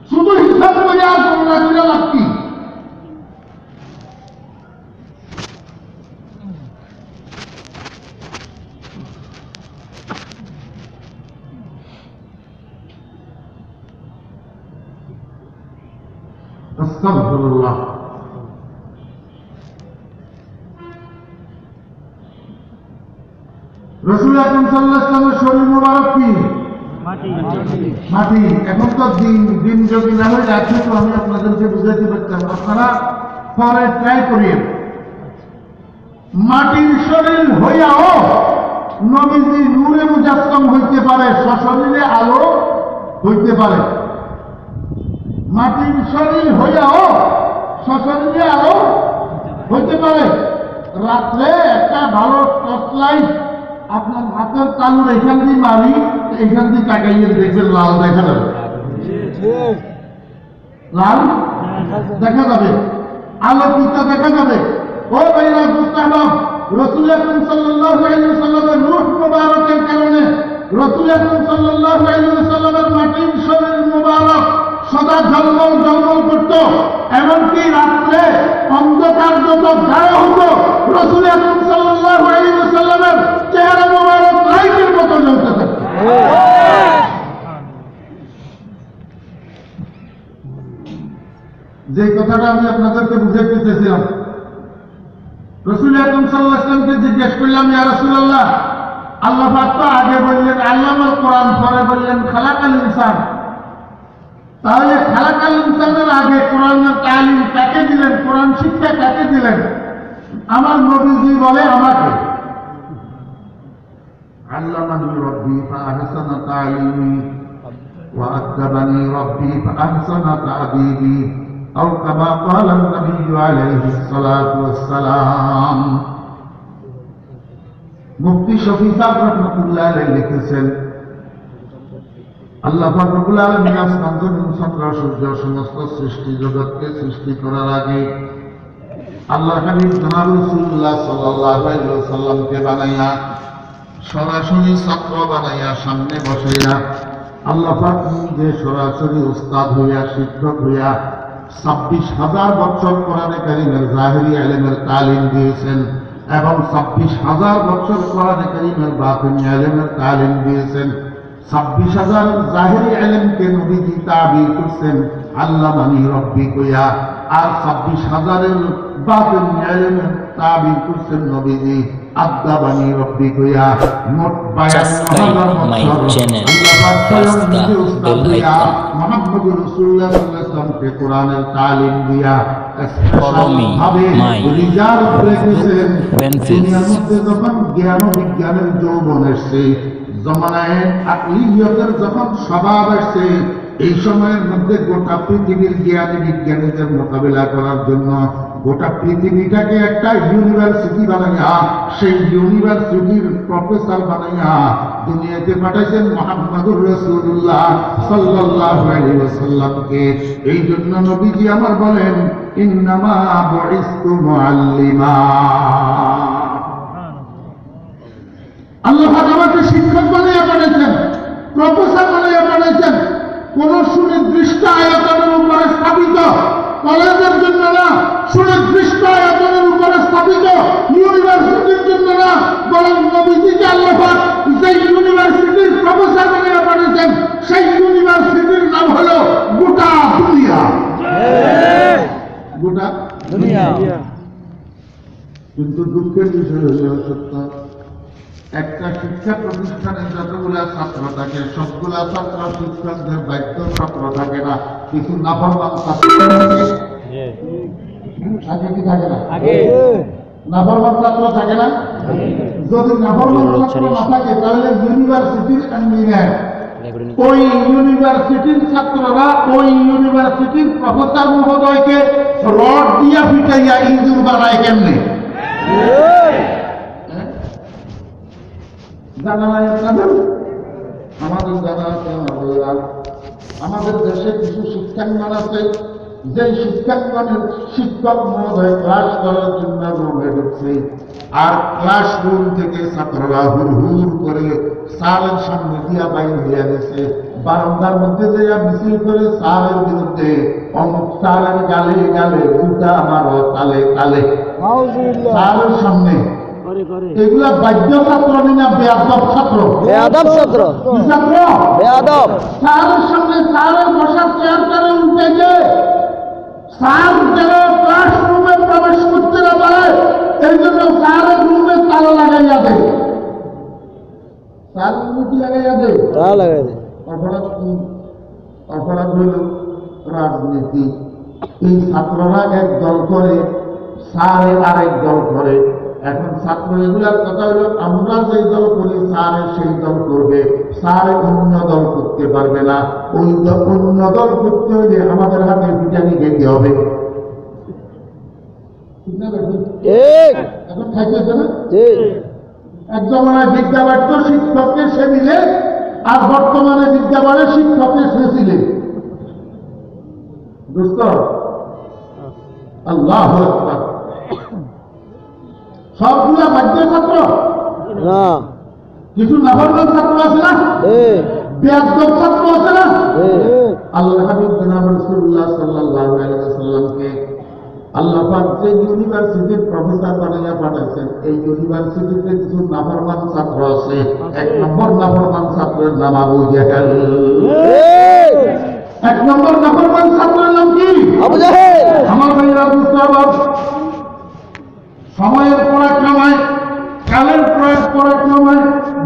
শুধু হিসাব করে আর গণনা করে লাভ কি? আস্তাগফিরুল্লাহ। রাসূল আকরাম সাল্লাল্লাহু আলাইহি ওয়াসাল্লামের শরীর মুবারক কি? মাটি। এখন তো দিন যদি না হয়ে যাচ্ছে, তো আমি আপনাদেরকে বুঝাইতে পারতাম, আপনারা পরে ট্রাই করিয়েন। মাটির শরীর হইয়াও নবীজি নূরে মুজাসসাম হইতে পারে, সশরীরে আলো হইতে পারে। মাটির শরীর হইয়াও সশরীরে আলো হইতে পারে। রাত্রে একটা ভালো টর্চ লাইট আপনার হাতের তালুর এখান দিয়ে মারি, এখান দিয়ে তাকাইয়ে দেখবেন লাল দেখা যাবে, লাল দেখা যাবে, আলোকিত দেখা যাবে। ও ভাইরা মুস্তাহবাব, রাসূল আকরাম সাল্লাল্লাহু আলাইহি ওয়াসাল্লামের রূহ মুবারকের কারণে রাসূল আকরাম সাল্লাল্লাহু আলাইহি ওয়াসাল্লামের মাটির শরীর মুবারক সদা ঝলমল ঝলমল করত। এমনকি রাত্রে অন্ধকার যত গাঢ় হতো, রাসূল আকরাম সাল্লাল্লাহু আলাইহি ওয়াসাল্লামের চেহারা মুবারক লাইটের মতো জ্বলতে থাকত। যে কথাটা আমি আপনাদেরকে বুঝাইতে চেয়েছিলাম, রাসূল আকরাম সাল্লাল্লাহু আলাইহি ওয়াসাল্লামকে জিজ্ঞেস করলাম, ইয়া রাসূলুল্লাহ, আল্লাহ পাক তো আগে বললেন আল্লামাল কোরআন, পরে বললেন খালাকাল ইনসান, তাহলে খালাকাল ইনসানের আগে কোরআনের তালিম কাকে দিলেন, কোরআন শিক্ষা কাকে দিলেন? আমার নবীজি বলে আমাকে, আল্লামানি রব্বি ফাআহসানা তালিমি ওয়া আদাবানি রব্বি ফাআহসানা তা'দীবি আও কামা ক্বালা an-নাবিয়্যু আলাইহিস সালাতু ওয়াস সালাম। মুফতি শফি সাহেব রাহমাতুল্লাহ আলাইহি লিখেছেন, আল্লাহ পাক রব্বুল আলামিন আসমান জমিন চন্দ্র সূর্য সমস্ত সৃষ্টি জগৎকে সৃষ্টি করার আগে আল্লাহ হাবিব জনাব রাসূলুল্লাহ সাল্লাল্লাহু আলাইহি ওয়াসাল্লামকে বানাইয়া সরাসরি ছাত্র বানাইয়া সামনে বসাইয়া আল্লাহ পাক নিজে সরাসরি উস্তাদ হইয়া শিক্ষক হইয়া 26,000 বছর কোরআনে কারিমের জাহেরি ইলমের তালিম দিয়েছেন এবং 26,000 বছর কোরআনে কারিমের বাতিনি ইলমের তালিম দিয়েছেন। 26,000 জাহেরি ইলমকে নবীজি তাবির করছেন আল্লামানি রব্বি কইয়া, আর 26,000 বাতিনি ইলমের তাবির করছেন নবীজি আদাবানি রব্বি কইয়া। মোট 52,000 বছর মুহাম্মদুর রাসূলুল্লাহ সাল্লাল্লাহু আলাইহি ওয়াসাল্লামকে কোরআনের তালিম দিয়া রিজার্ভ রেখেছেন। দুনিয়ার মধ্যে যখন জ্ঞান ও বিজ্ঞানের যৌবন এসছে, জমানায় আকলিয়তের যখন স্বভাব আসছে, এই সময়ের মধ্যে গোটা পৃথিবীর জ্ঞানী বিজ্ঞানীদের মোকাবিলা করার জন্য গোটা পৃথিবীটাকে একটা ইউনিভার্সিটি বানাইয়া, সেই ইউনিভার্সিটির প্রফেসর বানাইয়া দুনিয়াতে পাঠাইছেন মুহাম্মদুর রাসূলুল্লাহ সাল্লাল্লাহু আলাইহি ওয়াসাল্লামকে। এই জন্য নবীজি আমার বলেন, ইন্নামা বুইস্তু মুআল্লিমা। আল্লাহ পাক আমাকে শিক্ষক বানাইয়া পাঠাইছেন, প্রফেসর বানাইয়া পাঠাইছেন। কোন সুনির্দিষ্ট আয়তনের উপরে স্থাপিত কলেজের জন্য না, সুনির্দিষ্ট আয়তনের উপরে স্থাপিত ইউনিভার্সিটির জন্য না, বরং নবীজিকে আল্লাহ পাক যে ইউনিভার্সিটির প্রফেসর বানিয়ে পাঠিয়েছেন, সেই ইউনিভার্সিটির নাম হলো গোটা দুনিয়া। গোটা দুনিয়া। কিন্তু দুঃখের বিষয় হলো সত্য, একটা শিক্ষা প্রতিষ্ঠানে যতগুলা ছাত্র থাকে, সবগুলা ছাত্র শিক্ষকদের দায়িত্ব ছাত্র থাকে না, কিছু নাফরমান ছাত্র থাকে। আগে কি থাকে না? নাফরমান ছাত্র থাকে না? যদি নাফরমান ছাত্র না থাকে, তাহলে ইউনিভার্সিটির ইঞ্জিনিয়ার, ওই ইউনিভার্সিটির ছাত্ররা ওই ইউনিভার্সিটির প্রফেসর মহোদয়কে রড দিয়া পিটাইয়া ইঁদুর বানায় কেমনে? জানা নাই আপনাদের? আমাদের জানা আছে। আমাদের দেশে কিছু শিক্ষাঙ্গন আছে, যে শিক্ষাঙ্গনের শিক্ষক মহোদয় ক্লাস করার জন্য রুমে ঢুকছে, আর ক্লাসরুম থেকে ছাত্ররা হুড় করে স্যারের সামনে দিয়া বাইর হইয়া গেছে, বারান্দার মধ্যে যাইয়া মিছিল করে স্যারের বিরুদ্ধে, অমুক স্যারের গালে গালে জুতা মারো তালে তালে স্যারের সামনে। এগুলা বাধ্য ছাত্র না বেয়াদব ছাত্র? বেয়াদব ছাত্র। কি ছাত্র? বেয়াদব। স্যারের সামনে স্যারের বসার চেয়ারটারে উঠে গিয়ে স্যার যেন ক্লাসরুমে প্রবেশ করতে না পারে, এই জন্য স্যারের রুমে তালা লাগাইয়া দেয়। স্যার রুমে কি লাগাইয়া দেয়? তালা লাগাই দেয়। অপরাধ কি? অপরাধ হইল রাজনীতি। এই ছাত্ররা এক দল করে, স্যারে আরেক দল করে। এখন ছাত্র এগুলার কথা হলো, আমরা যে দল করি স্যারে সেই দল করবে, স্যারে অন্য দল করতে পারবে না। ওই অন্য দল করতে হলে আমাদের হাতে পিটানি খেতে হবে। এখন খাইতেছে না? এক জমানায় বিদ্যাবাড়িত শিক্ষককে সে মিলে, আর বর্তমানে বিদ্যাবাড়ে শিক্ষককে সে ছিলেন। দোস্ত আল্লাহু আকবার। সবগুলা বাধ্য ছাত্র না, কিছু নাফরমান ছাত্র আছে না, বেয়াদব ছাত্র আছে না। আল্লাহ হাবিব জনাব রাসূলুল্লাহ সাল্লাল্লাহু আলাইহি ওয়াসাল্লামকে আল্লাহ পাক যে ইউনিভার্সিটির প্রফেসর বানাইয়া পাঠাইছেন, এই ইউনিভার্সিটিতে কিছু নাফরমান ছাত্র আছে। এক নম্বর নাফরমান ছাত্রের নাম আবু জাহেল। এক নম্বর নাফরমান ছাত্রের নাম কি? আবু জাহেল। আমার ভাইরা বুঝতে হবে, সময়ের পরাক্রমায়, কালের পরাক্রমায়,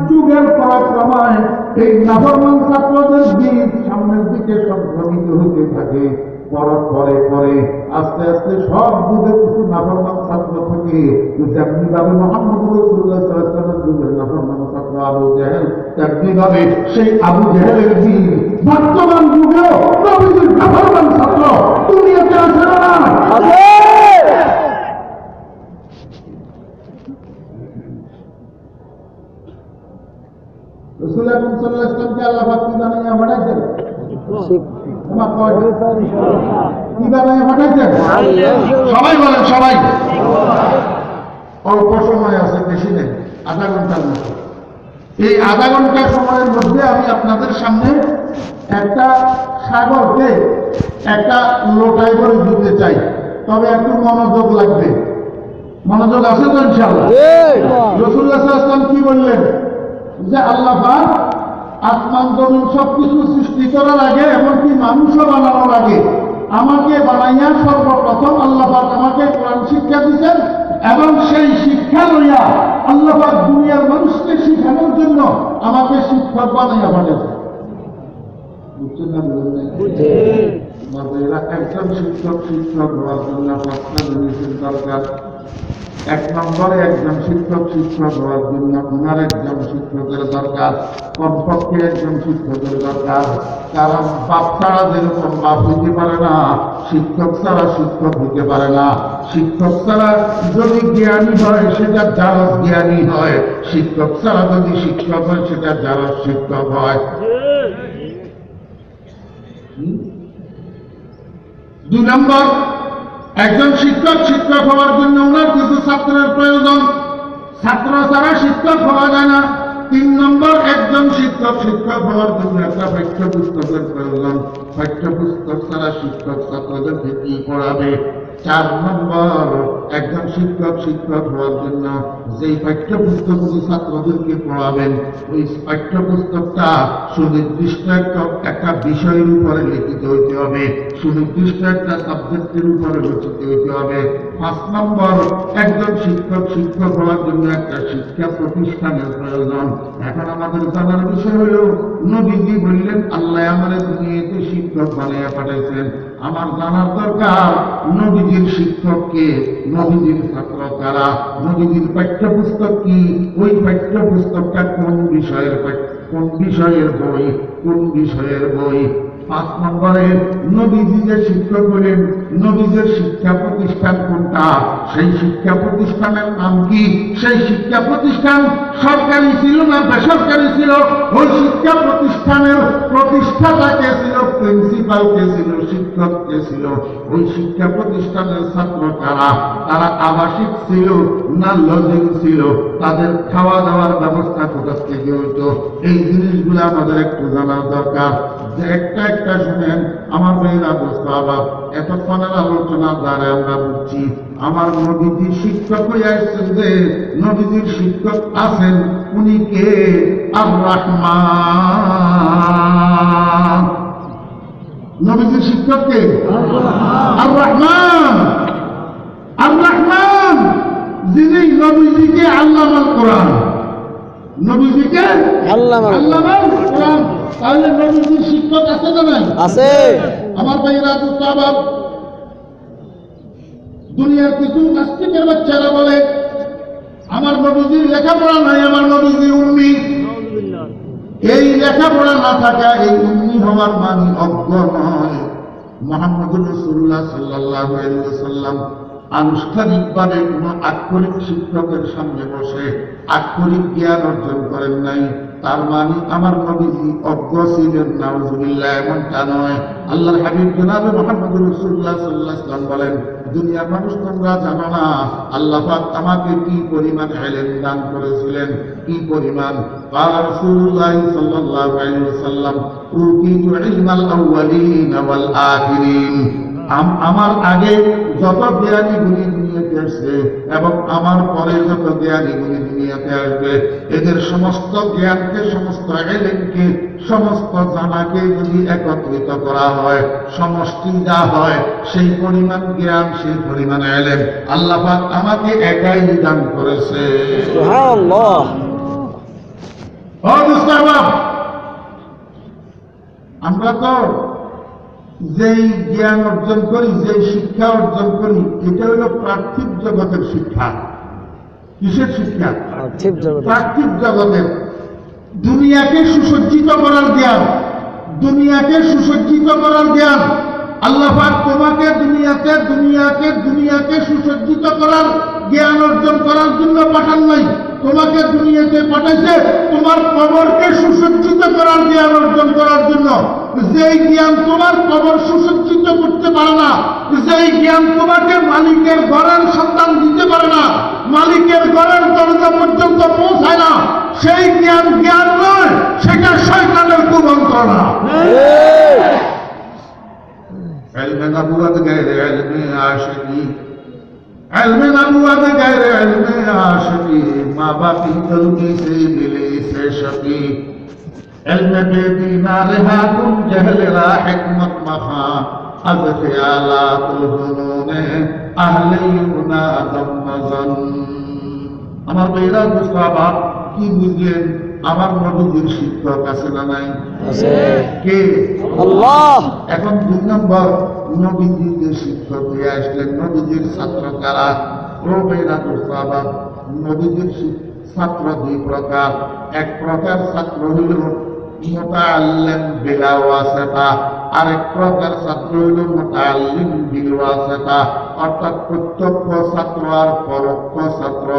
যুগের পরাক্রমায় এই নাফরমান ছাত্রদের বীজ সামনের দিকে সংক্রমিত হতে থাকে। পরে পরে আস্তে আস্তে সব যুগে কিছু নাফরমান ছাত্র থাকে। যেমনি ভাবে মুহাম্মদুর রাসূলুল্লাহ সাল্লাল্লাহু আলাইহি ওয়াসাল্লামের যুগের নাফরমান ছাত্র আবু জাহেল, তেমনি ভাবে সেই আবু জাহেলের বীজ বর্তমান যুগেও নবীজির নাফরমান ছাত্র দুনিয়াতে আছে না? আছে। রাসূল আকরাম সাল্লাল্লাহু আলাইহি ওয়াসাল্লামকে আল্লাহ পাক কি বানাইয়া পাঠাইছেন? কি বানাইয়া পাঠাইছেন? সবাই বলেন, সবাই। অল্প সময় আছে, বেশি নেই, আধা ঘন্টার মতো। এই আধা ঘন্টার সময়ের মধ্যে আমি আপনাদের সামনে একটা সাগরকে একটা লোটায় করে দিতে চাই, তবে একটু মনোযোগ লাগবে। মনোযোগ আছে তো ইনশাআল্লাহ? রাসূলুল্লাহ সাল্লাল্লাহু আলাইহি ওয়াসাল্লাম কি বললেন যে আল্লাহ পাক আসমান জমিন সবকিছু সৃষ্টি করার আগে, এমনকি মানুষও বানানোর আগে আমাকে বানাইয়া সর্বপ্রথম আল্লাহ পাক আমাকে কোরআন শিক্ষা দিয়েছেন, এবং সেই শিক্ষা লইয়া আল্লাহ পাক দুনিয়ার মানুষকে শিখানোর জন্য আমাকে শিক্ষক বানাইয়া পাঠিয়েছেন। বুঝছেন না? বুঝলেন? একজন শিক্ষক হওয়ার জন্য পাঁচটা জিনিসের দরকার। এক নম্বরে একজন শিক্ষক হওয়ার জন্য ওনার একজন শিক্ষকের দরকার, কমপক্ষে একজন শিক্ষকের দরকার। কারণ বাপ ছাড়া যেরকম বাপ হইতে পারে না, শিক্ষক ছাড়া শিক্ষক হইতে পারে না। শিক্ষক ছাড়া যদি জ্ঞানী হয় সেটা জারজ জ্ঞানী হয়, শিক্ষক ছাড়া যদি শিক্ষক হয় সেটা জারজ শিক্ষক হয়। দুই নম্বর, একজন শিক্ষক হওয়ার জন্য ওনার কিছু ছাত্রের প্রয়োজন, ছাত্র ছাড়া শিক্ষক হওয়া যায় না। তিন নম্বর, একজন শিক্ষক হওয়ার জন্য একটা পাঠ্যপুস্তকের প্রয়োজন, পাঠ্যপুস্তক ছাড়া শিক্ষক ছাত্রদেরকে কি পড়াবে। চার নম্বর, একজন শিক্ষক হওয়ার জন্য যেই পাঠ্যপুস্তকগুলি ছাত্রদেরকে পড়াবেন ওই পাঠ্যপুস্তকটা সুনির্দিষ্ট একটা বিষয়ের উপরে লিখিত হইতে হবে, সুনির্দিষ্ট একটা সাবজেক্টের উপরে রচিত হইতে হবে। পাঁচ নম্বর, একজন শিক্ষক হওয়ার জন্য একটা শিক্ষা প্রতিষ্ঠানের প্রয়োজন। এখন আমাদের জানার বিষয় হল, নবীজি বললেন আল্লাহ আমাদের দুনিয়াতে শিক্ষক বানিয়ে পাঠাইছেন। আমার জানার দরকার নবীজির শিক্ষক কে, নবীজির ছাত্র কারা, নবীজির পাঠ্যপুস্তক কি, ওই পাঠ্যপুস্তকটা কোন বিষয়ের বই। পাঁচ নম্বরে, নবীজি যে শিক্ষক হলেন, নবীজির শিক্ষা প্রতিষ্ঠান কোনটা, সেই শিক্ষা প্রতিষ্ঠানের নাম কি, সেই শিক্ষা প্রতিষ্ঠান সরকারি ছিল না বেসরকারি ছিল, ওই শিক্ষা প্রতিষ্ঠানের প্রতিষ্ঠাতা কে ছিল, প্রিন্সিপাল কে ছিল, শিক্ষক কে ছিল, ওই শিক্ষা প্রতিষ্ঠানের ছাত্র কারা, তারা আবাসিক ছিল না লজিং ছিল, তাদের খাওয়া দাওয়ার ব্যবস্থা কোথা থেকে হইতো, এই জিনিসগুলো আমাদের একটু জানার দরকার। যে একটা শুনেন আমার ভাইয়েরা বুঝতে আবার এতক্ষণের আলোচনা দ্বারা আমরা বুঝছি আমার নবীজি শিক্ষক হয়ে আসছেন, যে নবীজির শিক্ষক আছেন উনি কে, আর রহমান। নবীজির শিক্ষক কে? আর রহমান। আর রহমান যিনি নবীজিকে আল্লামাল কোরআন, নবীজিকে আল্লামাল কোরআন। তাহলে নবীজির শিক্ষক আছে না নাই? আছে। আমার ভাইয়েরা বুঝতে, দুনিয়ার কিছু নাস্তিকের বাচ্চারা বলে আমার নবীজির লেখাপড়া নাই, আমার নবীজি উম্মি। এই লেখাপড়া না থাকা, এই উম্মি হওয়ার মানে অজ্ঞ নয়। মুহাম্মদুর রাসূলুল্লাহ সাল্লাল্লাহু আলাইহি ওয়াসাল্লাম আনুষ্ঠানিকভাবে কোন আক্ষরিক শিক্ষকের সামনে বসে আক্ষরিক জ্ঞান অর্জন করেন নাই, তার মানে আমার নবীজি অজ্ঞ ছিলেন, নাউজুবিল্লাহ, এমনটা নয়। আল্লাহর হাবিব জনাবে মুহাম্মদুর রাসূলুল্লাহ সাল্লাল্লাহু আলাইহি ওয়াসাল্লাম বলেন, দুনিয়ার মানুষ তোমরা জানো না আল্লাহ পাক আমাকে কি পরিমাণ ইলম দান করেছিলেন, কি পরিমাণ। قال رسول الله صلى الله عليه وسلم أوتيت علم الأولين والآخرين। আমার আগে যত জ্ঞানীগুলি দুনিয়াতে আসছে এবং আমার পরে যত জ্ঞানীগুলি দুনিয়াতে আসবে, এদের সমস্ত জ্ঞানকে, সমস্ত ইলমকে, সমস্ত জানাকে যদি একত্রিত করা হয়, সমষ্টি যা হয়, সেই পরিমাণ জ্ঞান, সেই পরিমাণ ইলম আল্লাহ পাক আমাকে একাই দান করেছে। সুবহানাল্লাহ। ও মুস্তাফা, আমরা তো যেই জ্ঞান অর্জন করি, যেই শিক্ষা অর্জন করি, এটা হলো পার্থিব জগতের শিক্ষা। কিসের শিক্ষা? পার্থিব জগতের। দুনিয়াকে সুসজ্জিত করার জ্ঞান, দুনিয়াকে সুসজ্জিত করার জ্ঞান। আল্লাহ পাক তোমাকে দুনিয়াকে সুসজ্জিত করার জ্ঞান অর্জন করার জন্য পাঠান নাই, তোমাকে দুনিয়াতে পাঠাইছে তোমার কবরকে সুসজ্জিত করার জ্ঞান অর্জন করার জন্য। যেই জ্ঞান তোমার কবর সুসজ্জিত করতে পারে না, যেই জ্ঞান তোমাকে মালিকের ঘরের সন্তান দিতে পারে না, মালিকের ঘরের দরজা পর্যন্ত পৌঁছায় না, সেই জ্ঞান জ্ঞান নয়, সেটা শয়তানের কুমন্ত্রণা। علم نبوت غیر علم عاشقی، علم نبوت غیر علم عاشقی، ماں باقی جلدی سے ملی سے شقی، علم بے دینا رہا تم جہل را حکمت مخاں، از خیالات الظنون اہل یمنا دم مزن۔ আমার ভাইরা দুষ্টাবা কি বুঝলেন? আমার নবীজির শিক্ষক আছে না নাই?
আছে।
কে?
আল্লাহ।
এখন 2 নম্বর, নবীজির যে শিক্ষক হয়ে আসলেন, নবীজির ছাত্র কারা? ও ভাইরা দুষ্টাবা, নবীজির ছাত্র 2 প্রকার। এক প্রকার ছাত্র হইল মুতাআল্লিম বিলা ওয়াসিতা, আরেক প্রকার ছাত্র হইল মুতাআল্লিম বিল ওয়াসিতা, অর্থাৎ প্রত্যক্ষ ছাত্র আর পরোক্ষ ছাত্র।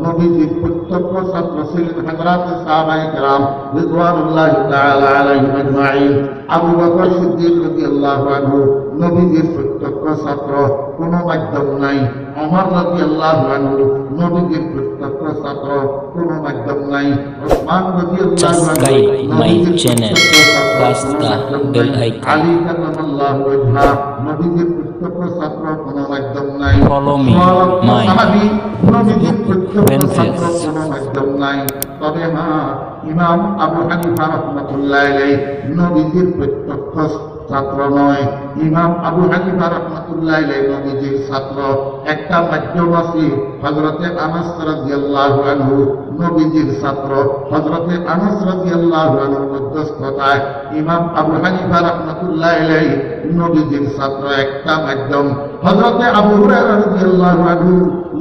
নবীজির প্রত্যক্ষ ছাত্র ছিলেন হযরত সাহাবায়ে কেরাম রিদওয়ানুল্লাহি তাআলা আলাইহিম আজমাইন। আবু বকর সিদ্দিক রাদিয়াল্লাহু আনহু নবীজির প্রত্যক্ষ ছাত্র, কোনো মাধ্যম নাই। ওমর রাদিয়াল্লাহু আনহু নবীজির প্রত্যক্ষ ছাত্র, কোনো মাধ্যম নাই। ওসমান রাদিয়াল্লাহু আনহু নবীজির
বাস্তা বেল আইকন।
আলী কারামাল্লাহু ওয়াজহা নবীজির প্রত্যক্ষ ছাত্র, কোনো মাধ্যম নাই।
Follow me, my
সাহাবী নবীজির প্রত্যক্ষ ছাত্র,
princess.
কোনো মাধ্যম নাই। তবে হ্যাঁ, ইমাম আবু হানিফা রাহমাতুল্লাহ আলাইহি নবীজির প্রত্যক্ষ ছাত্র নয়। ইমাম আবু হানিফা রাহমাতুল্লাহ আলাইহি নবীজির ছাত্র। একটা মাধ্যম আছে, হযরতে আনাস রাদিয়াল্লাহু আনহু নবীজির ছাত্র। হযরতে আনাস রাদিয়াল্লাহু আনহুর মধ্যস্থতায় ইমাম আবু হানিফা রাহমাতুল্লাহ আলাইহি নবীজির ছাত্র। একটা মাধ্যম, হযরতে আবু হুরায়রা রাদিয়াল্লাহু আনহু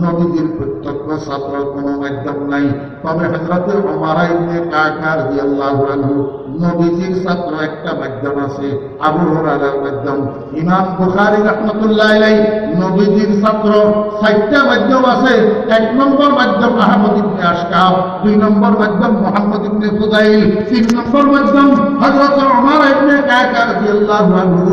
নবীজির প্রত্যক্ষ ছাত্র, কোনো মাধ্যম নাই। তবে হযরতে ওমর ইবনে কাকা রাদিয়াল্লাহু আনহু নবীজির ছাত্র, একটা মাধ্যম আছে, আবু হুরায়রার মাধ্যম। ইমাম বুখারী রাহমাতুল্লাহ আলাইহি নবীজির ছাত্র, 4টা মাধ্যম আছে। 1 নম্বর মাধ্যম আহমদ ইবনে আশকাব, 2 নম্বর মাধ্যম মুহাম্মদ ইবনে ফুদাইল, 3 নম্বর মাধ্যম হযরত ওমর ইবনে কাকা রাদিয়াল্লাহু আনহু,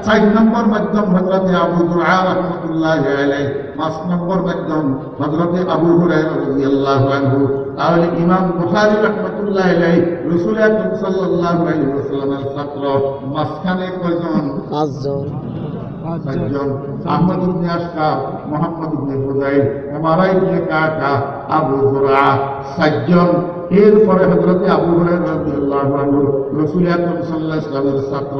4 নম্বর মাধ্যম হযরতে আবু যুরআ রাহমাতুল্লাহি আলাইহি, 5 নম্বর মাধ্যম হযরতে আবু হুরায়রা রাদিয়াল্লাহু আনহু। তাহলে ইমাম বুখারী রাহমাতুল্লাহি আলাইহি রাসূল আকরাম সাল্লাল্লাহু আলাইহি ওয়াসাল্লামের ছাত্র। মাঝখানে কয়জন?
5 জন।
5 জন। আহমদ ইবনে আশকাব, মুহাম্মদ ইবনে ফুদাইল, ওমর ইবনে কাকা, আবু যুরআ, 4 জন। এরপরে হযরতে আবু হুরায়রা রাদিয়াল্লাহু আনহু রাসূল আকরাম সাল্লাল্লাহু আলাইহি ওয়াসাল্লামের ছাত্র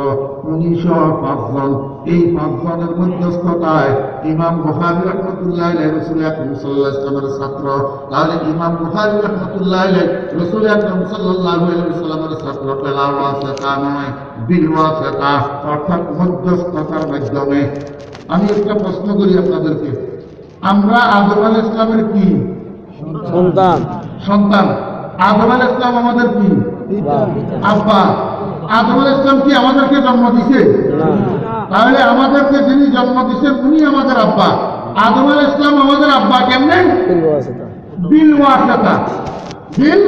5 জন। এই 5 জনের মধ্যস্থতায় ইমাম বুখারী রাহমাতুল্লাহি আলাইহি রাসূল আকরাম সাল্লাল্লাহু আলাইহি ওয়াসাল্লামের ছাত্র। তাহলে ইমাম বুখারী রাহমাতুল্লাহি আলাইহি রাসূল আকরাম সাল্লাল্লাহু আলাইহি ওয়াসাল্লামের ছাত্র পেলা ওয়াসিতা নয়, বিল ওয়াসিতা, অর্থাৎ মধ্যস্থতার মাধ্যমে। আমি একটা প্রশ্ন করি আপনাদেরকে, আমরা আদম আলাইহিস সালামের কি
সন্তান?
সন্তান। আদম আলাইহিস সালাম আমাদের কি আব্বা। আদম আলাইহিস সালাম কি আমাদেরকে জন্ম দিয়েছে?
না।
তাহলে আমাদেরকে যিনি জন্ম দিয়েছেন উনি আমাদের আব্বা। আদম আলাইহিস সালাম আমাদের আব্বা কেমনে? বিল ওয়াসিতা। বিল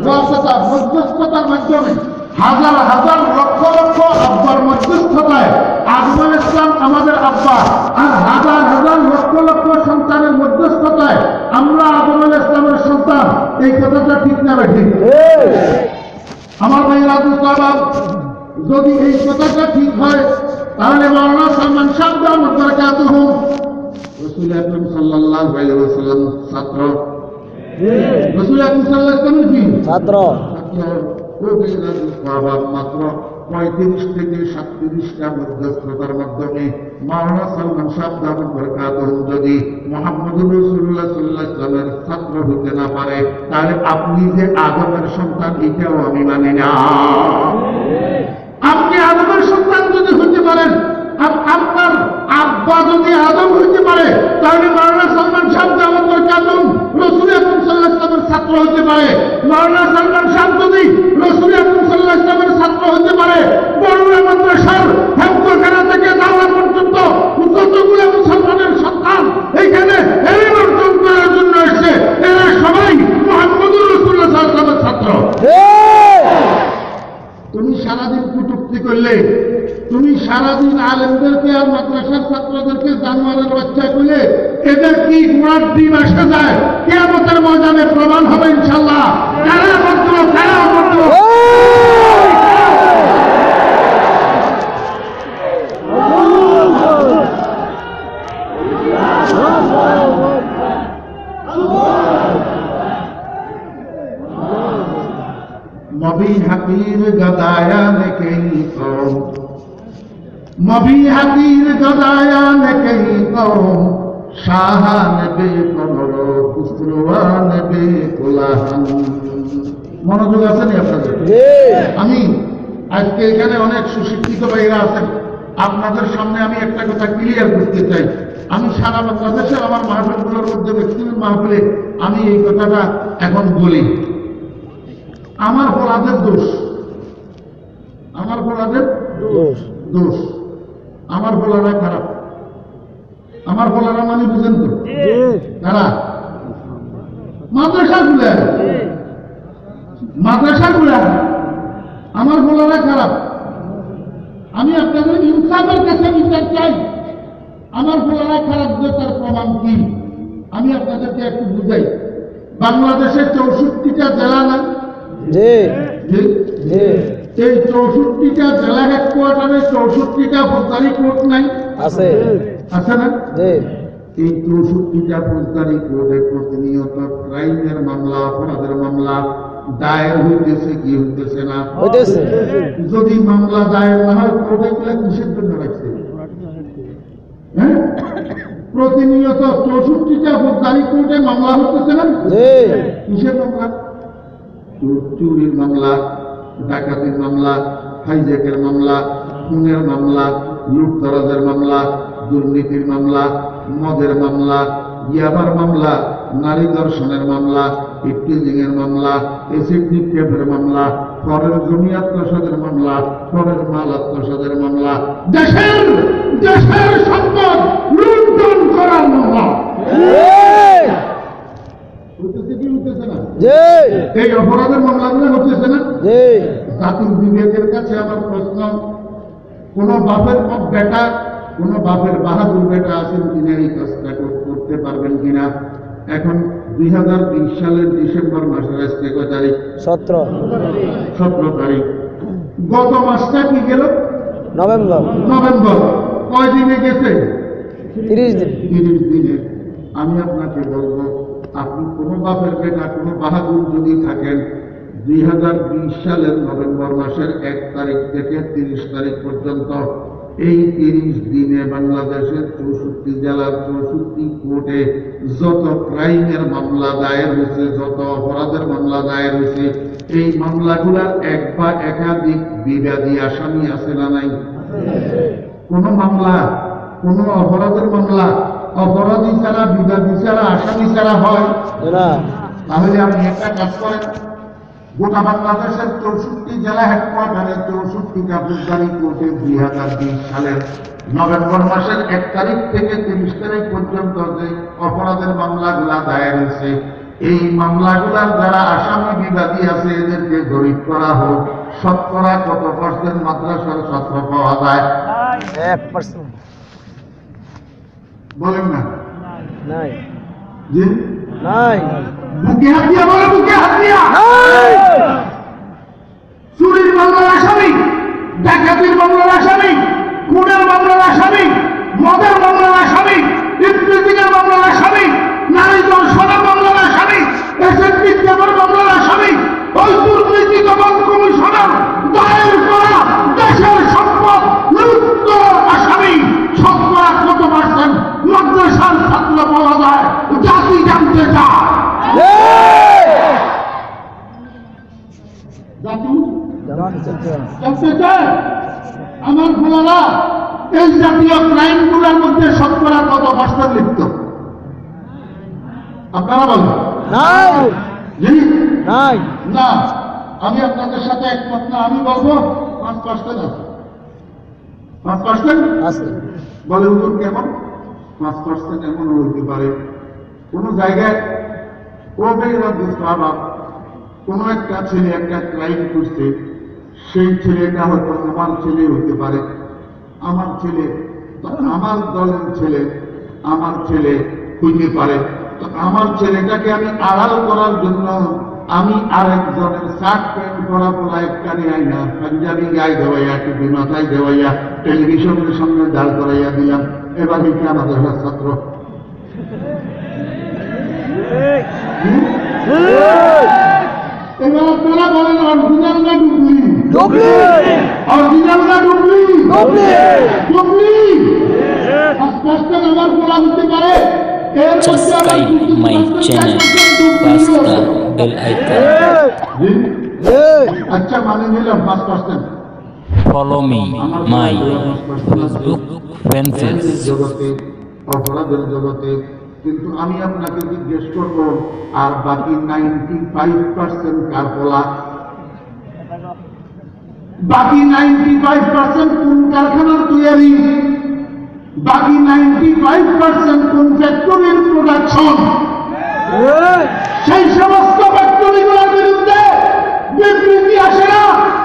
ওয়াসিতা, মধ্যস্থতার মাধ্যমে। হাজার হাজার লক্ষ লক্ষ আব্বার মধ্যস্থতায় আদম আলাইহিস সালাম আমাদের আব্বা, আর হাজার হাজার লক্ষ লক্ষ সন্তানের মধ্যস্থতায় আমরা আদম আলাইহিস সালামের সন্তান। এই কথাটা ঠিক না ঠিক? আমার ভাইরা দুষ্টাবাব, যদি এই কথাটা ঠিক হয় তাহলে মাওলানা সালমান শাহ দামাত বারাকাতুহু রাসূল আকরাম সাল্লাল্লাহু আলাইহি ওয়াসাল্লাম ছাত্র। রাসূল আকরাম সাল্লাল্লাহু আলাইহি ওয়াসাল্লাম কি ছাত্র? মাত্র 35 থেকে 37টা মধ্যস্থতার মাধ্যমে মাওলানা সালমান শাহ দামাত বারাকাতুহু যদি মুহাম্মদুর রাসূলুল্লাহ সাল্লাল্লাহু আলাইহি ওয়াসাল্লামের ছাত্র হতে না পারে, তাহলে আপনি যে আদমের সন্তান, এটাও আমি মানি না। আপনি আদমের সন্তান যদি হতে পারেন, আপনার আব্বা যদি আদম হতে পারে, তাহলে মাওলানা সালমান শাহ দামাত বারাকাতুহু রাসূল আকরাম সাল্লাল্লাহু আলাইহি ওয়াসাল্লামের ছাত্র হতে পারে। মাওলানা সালমান শাহ যদি রাসূল আকরাম সাল্লাল্লাহু আলাইহি ওয়াসাল্লামের ছাত্র হতে পারে, বড়ুয়া মাদ্রাসার হেফজখানা থেকে দাওয়া পর্যন্ত যতগুলো মুসলমানের সন্তান এইখানে এলেম অর্জন করার জন্য এসেছে, এরা সবাই মুহাম্মদুর রাসূলুল্লাহ সাল্লাল্লাহু আলাইহি ওয়াসাল্লামের ছাত্র। তুমি সারাদিন কুটুক্তি করলে সারাদিন আলেমদেরকে আর মাদ্রাসার ছাত্রদেরকে জানোয়ারের বাচ্চা বলে এদের কি ঘোড়ার ডিম আসে যায় কিয়ামতের ময়দানে প্রমাণ হবে ইনশাআল্লাহ। কারা মাত্র मबी हकीर गदाया ने कहीं कौम, मबी हकीर गदाया ने कहीं कौम, शाहान बेकमरो खुसरवान बेकुलाहाন। মনোযোগ আছে নি আপনাদের? আমি আজকে এখানে অনেক সুশিক্ষিত ভাইরা আছেন, আপনাদের সামনে আমি একটা কথা ক্লিয়ার করতে চাই। আমি সারা বাংলাদেশের আমার মাহফিলগুলোর মধ্যে ম্যাক্সিমাম মাহফিলে আমি এই কথাটা এখন বলি, আমার ফলাদের দোষ, আমার ফলাদের দোষ, আমার ফলারা খারাপ। আমার ফলারা মানে বুঝেন তো খারাপ। মাদ্রাসাগুলা আমার ফলারা খারাপ। আমি আপনাদের ইনসাফের কাছে বিচার চাই। আমার ফলারা খারাপ যে তার প্রমাণ কি আমি আপনাদেরকে একটু বুঝাই। বাংলাদেশের 64টা জেলা না, এই 64টা জেলা হেডকোয়ার্টারে 64টা ফৌজদারি কোর্ট নাই আছে না? এই 64টা ফৌজদারি কোর্টে প্রতিনিয়ত ক্রাইমের মামলা, অপরাধের মামলা দায়ের হইতেছে কি হইতেছে না? যদি মামলা দায়ের না হয় কোর্টে গুলো কিসের জন্য রাখছে? হ্যাঁ, প্রতিনিয়ত 64টা ফৌজদারি কোর্টে মামলা হইতেছে না? কিসের মামলা? চুরির মামলা, ডাকাতির মামলা, হাইজ্যাকের মামলা, খুনের মামলা, লুটতরাজের মামলা, দুর্নীতির মামলা, মদের মামলা, ইয়াবার মামলা, নারী ধর্ষণের মামলা, ইফটিজিং এর মামলা, এসিড নিক্ষেপের মামলা, পরের জমি আত্মসাতের মামলা, পরের মাল আত্মসাতের মামলা, দেশের সম্পদ লুণ্ঠন করার মামলা। এই অপরাধের মামলাগুলো হচ্ছে না? জাতির বিবেকের কাছে আমার প্রশ্ন, কোন বাপের বেটা, কোন বাপের বাহাদুর বেটা আছেন কিনা এই কাজটা করতে পারবেন কিনা? এখন 2020 সালের ডিসেম্বর মাসের আজকে কয় তারিখ? 17 তারিখ। গত মাসটা কি গেল? নভেম্বর। কয় দিনে গেছে? 30 দিনে। আমি আপনাকে বলবো, আপনি কোন বাপের বেটা, কোন বাহাদুর যদি থাকেন, 2020 সালের নভেম্বর মাসের 1 তারিখ থেকে 30 তারিখ পর্যন্ত এই 30 দিনে বাংলাদেশের 64 জেলার 64 কোর্টে যত ক্রাইমের মামলা দায়ের হয়েছে, যত অপরাধের মামলা দায়ের হয়েছে, এই মামলাগুলার এক বা একাধিক বিবাদী আসামি আছে না নাই? কোন মামলা, কোন অপরাধের মামলা অপরাধী ছাড়া, বিবাদী ছাড়া, আসামি ছাড়া হয় না? তাহলে আপনি একটা কাজ করেন, গোটা বাংলাদেশের 64 জেলা হেডকোয়ার্টারে 64টা ফৌজদারি কোর্টে 2020 সালের নভেম্বর মাসের 1 তারিখ থেকে 30 তারিখ পর্যন্ত যে অপরাধের মামলাগুলা দায়ের হয়েছে, এই মামলাগুলার যারা আসামি বিবাদী আছে এদেরকে জরিপ করা হোক। শতকরা কত % মাদ্রাসার ছাত্র পাওয়া যায়?
1%
বলেন না?
নাই।
জি
নাই।
বুকে হাত দিয়া বলে, বুকে হাত দিয়া। চুরির মামলার আসামি, ডাকাতির মামলার আসামি, খুনের মামলার আসামি, মদের মামলার আসামি, ইফটিজিংয়ের মামলার আসামি, নারী ধর্ষণের মামলার আসামি, এসিড নিক্ষেপের মামলার আসামি, ওই দুর্নীতি দমন কমিশনের দায়ের করা দেশের সম্পদ লুট করার আসামি শতকরা কত % মাদ্রাসার ছাত্র পাওয়া যায়? জাতি জানতে চায়। জাতি জানতে চায় আমার ফলারা এই জাতীয় ক্রাইমগুলোর মধ্যে শতকরা কত % লিপ্ত? আপনারা বলেন। না, আমি আপনাদের সাথে একমত না। আমি বলবো 5% আছে। 5% আছে। বলে হুজুর কেমন? 5% এমন হইতে পারে কোন জায়গায় কোন একটা ছেলে একটা ক্রাইম করছে, সেই ছেলেটা হয়তো আমার ছেলে হইতে পারে, ছেলে, তো আমার দলের ছেলে, আমার ছেলে হইতে পারে। তো আমার ছেলেটাকে আমি আড়াল করার জন্য আমি আরেকজনের শার্ট প্যান্ট পরা পরা একটানে আইনা পাঞ্জাবি গায়ে দেওয়াইয়া, টুপি মাথায় দেওয়াইয়া, টেলিভিশনের সামনে দাঁড় করাইয়া দিলাম। এবার কি আমাদের ছাত্র? এবার আপনারা বলেন অরিজিনাল না ডুবলি? অরিজিনাল না ডুবলি? ডুবলি। স্পষ্ট আমার বলা হতে পারে।
Subscribe my channel, press the bell icon.
আচ্ছা মানে নিলাম 5%।
Follow me my Facebook pages.
জগতে, অপরাধের জগতে, কিন্তু আমি আপনাকে জিজ্ঞেস করব, আর বাকি 95% কার বলা? বাকি 95% কোন কারখানার তৈরি? বাকি 95% কোন ফ্যাক্টরির প্রোডাকশন? সেই সমস্ত ফ্যাক্টরিগুলোর বিরুদ্ধে বিবৃতি আসে না।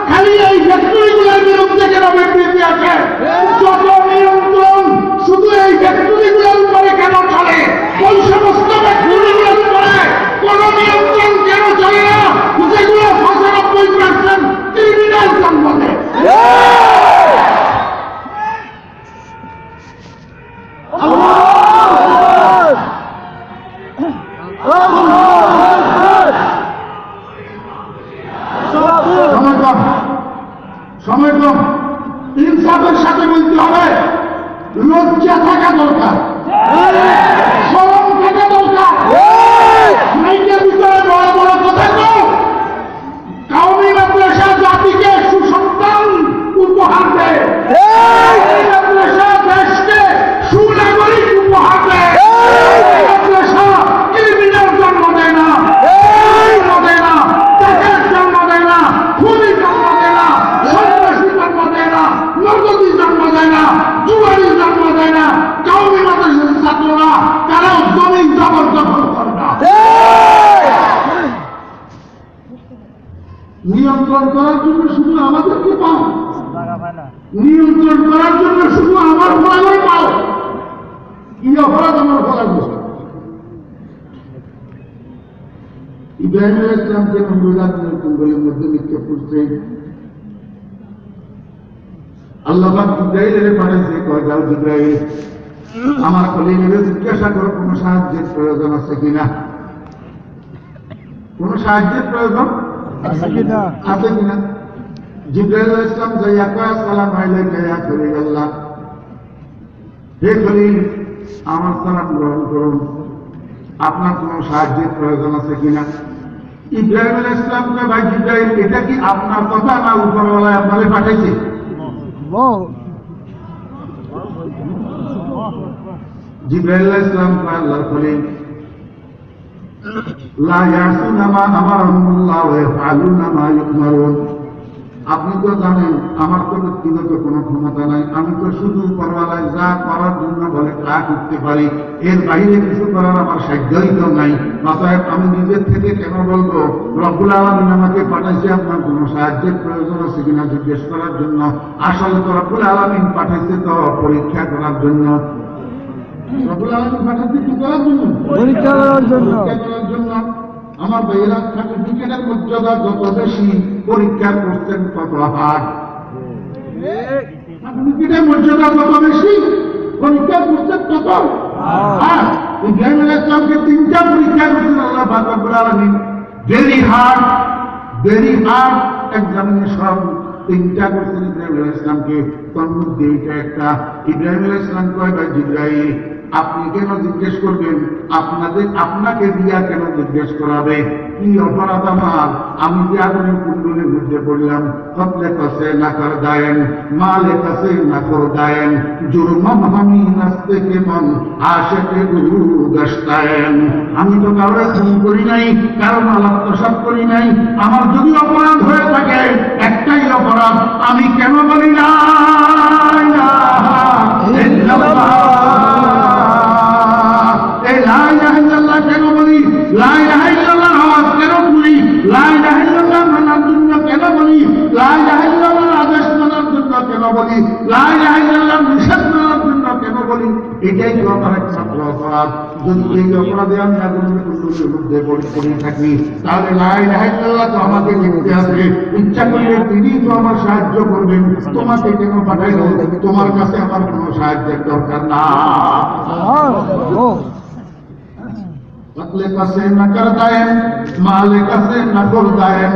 খালি এই ফ্যাক্টরিগুলোর বিরুদ্ধে কেন বিবৃতি আসে? যত নিয়ন্ত্রণ শুধু এই ফ্যাক্টরিগুলোর উপরে কেন চলে? ওই সমস্ত ফ্যাক্টরিগুলোর উপরে কোন নিয়ন্ত্রণ কেন চলে না? যেগুলো 95% ক্রিমিনাল জন্ম দেয়। সময় কম, ইনসাফের সাথে বলতে হবে। লজ্জা থাকা দরকার, শরম থাকা দরকার। মাইকের ভিতরে বড় বড় কথা কও। কাউমি মাদ্রাসা জাতিকে সুসন্তান উপহার দেয়, মাদ্রাসা দেশকে সুনাগরিক উপহার দেয়। মাদ্রাসা ক্রিমিনাল জন্ম দেয় না, জন্ম দেয় না, দেশের জন্ম দেয় না, খুনি জন্ম দেয় না, সন্ত্রাসী জন্ম দেয় না, নর্তকী জন্ম দেয় না, জুয়ারি জন্ম দেয় না। কাউমি মাদ্রাসার ছাত্ররা কারো জমি জবরদখল করে না। নিয়ন্ত্রণ করার জন্য শুধু আমাদেরকে পাও, নিয়ন্ত্রণ করার জন্য শুধু আমার ফলাফল পাও। কি অপরাধ আমার ফলাফল? ইব্রাহিম আলাইহিস সালামকে নমরুদ জঙ্গলের মধ্যে নিক্ষেপ করছেন। আল্লাহ পাক জিবরাইলের পাঠাইছে, কয় যাও জিবরাইল, আমার খলিলের জিজ্ঞাসা করো কোন সাহায্যের প্রয়োজন আছে কিনা। কোন সাহায্যের প্রয়োজন আছে কিনা? জিবরাইল আলাইহিস সালাম যাইয়া কয় আসসালামু আলাইকা ইয়া খলিলাল্লাহ, হে খলিল আমার সালাম গ্রহণ করুন, আপনার কোন সাহায্যের প্রয়োজন আছে কিনা। ইব্রাহিম আলাইহিস সালাম কয় ভাই জিবরাইল, এটা কি আপনার কথা না উপরওয়ালা আপনারে পাঠাইছে? জিবরাইল আলাইহিস সালাম কয় আল্লাহর খলিল, লা ইয়াসুনা মা আমারহুমুল্লাহ ওয়া ইয়াফআলুনা মা ইউমারুন। আপনি তো জানেন আমার তো ব্যক্তিগত কোনো ক্ষমতা নাই, আমি তো শুধু পরওয়ালায় যা করার জন্য বলে তা করতে পারি, এর বাইরে কিছু করার আমার সাধ্যই তো নাই। অতএব আমি নিজের থেকে কেন বলবো রব্বুল আলামিন আমাকে পাঠাইছে আপনার কোনো সাহায্যের প্রয়োজন আছে কিনা জিজ্ঞেস করার জন্য। আসলে তো রব্বুল আলামিন পাঠাইছে তো পরীক্ষা করার জন্য। রব্বুল আলামিন পাঠাইছে কি করার জন্য? পরীক্ষা করার জন্য। আমার ভাইয়েরা সার্টিফিকেটের মর্যাদা যত বেশি, পরীক্ষা করছেন তত হার। সার্টিফিকেটের মর্যাদা যত বেশি, পরীক্ষা করছেন তত হার। ইব্রাহিম আলাইহিস সালামকে 3টা পরীক্ষা করছেন আল্লাহ পাক রব্বুল আলামিন। ভেরি হার্ড এক্সামিনেশন 3টা করছেন ইব্রাহিম আলাইহিস সালামকে। তার মধ্যে এইটা একটা। ইব্রাহিম আলাইহিস সালাম কয় ভাই জিবরাইল, আপনি কেন জিজ্ঞেস করবেন? আপনাকে দিয়া কেন জিজ্ঞেস করাবে? কি অপরাধ আমার? আমি যে আগুনের কুণ্ডলের মধ্যে পড়লাম, ফতলে কাছে না কর দায়েন, মালে কাছে না কর দায়েন, জুরমাম হামি নাস্তে কেমন আশেকে গুরু গাস্তায়েন। আমি তো কারোর খুন করি নাই, কারো মাল আত্মসাৎ করি নাই। আমার যদি অপরাধ হয়ে থাকে, একটাই অপরাধ, আমি কেন বলি না কেন বলি, লা ইলাহা ইল্লাল্লাহর আওয়াজ কেন তুলি, লা ইলাহা ইল্লাল্লাহ মানার জন্য কেন বলি, লা ইলাহা ইল্লাল্লাহর আদেশ মানার জন্য কেন বলি, লা ইলাহা ইল্লাল্লাহ এটাই তো আমার একমাত্র অপরাধ। যদি এই অপরাধে আমি আগুনের মধ্যে পড়ে থাকি, তাহলে লা ইলাহা ইল্লাল্লাহ তো আমাকে দেখতে আসবে, ইচ্ছা করলে তিনি তো আমার সাহায্য করবেন। তোমাকে কেন পাঠাইলো? তোমার কাছে আমার কোনো সাহায্যের দরকার না। अगले से न करता है मालिक से न करता है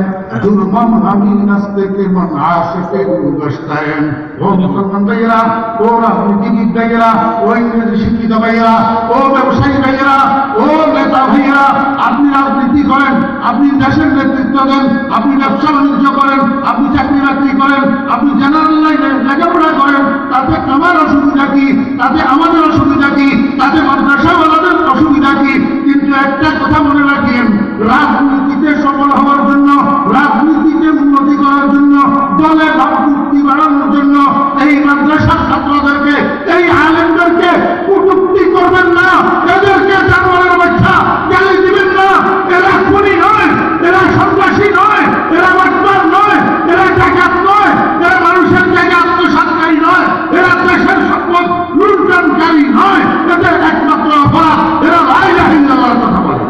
दुर्मम हमी नस्ते के मन आशिके गुलगश्ता है। वो मुसलमान भाइरा, वो राजनीतिविद भाइरा, वो इंग्रेजी शिक्षित भाइरा, वो व्यवसायी भाइरा, वो नेता भाइरा, আপনি রাজনীতি করেন, আপনি দেশের নেতৃত্ব দেন, আপনি ব্যবসা বাণিজ্য করেন, আপনি চাকরি বাকরি করেন, আপনি জেনারেল লাইনে লেখাপড়া করেন, তাতে আমার অসুবিধা কি? তাতে আমাদের অসুবিধা কি? তাতে মাদ্রাসাওয়ালাদের অসুবিধা কি? কিন্তু একটা কথা মনে রাখেন, রাজনীতিতে সফল হওয়ার জন্য, রাজনীতিতে উন্নতি করার জন্য, দলে ভাবমূর্তি বাড়ানোর জন্য এই মাদ্রাসার ছাত্রদেরকে, এই আলেমদেরকে কটূক্তি করবেন না, এদেরকে জানোয়ারের বাচ্চা গালি দিবেন না। এরা খুনি নয়, এরা সন্ত্রাসী নয়, এরা বাটপার নয়, এরা ডাকাত নয়, এরা মানুষের জায়গায় আত্মসাৎকারী নয়, এরা দেশের সম্পদ লুণ্ঠনকারী নয়। এদের একমাত্র অপরাধ এরা লা ইলাহা ইল্লাল্লাহর কথা বলে।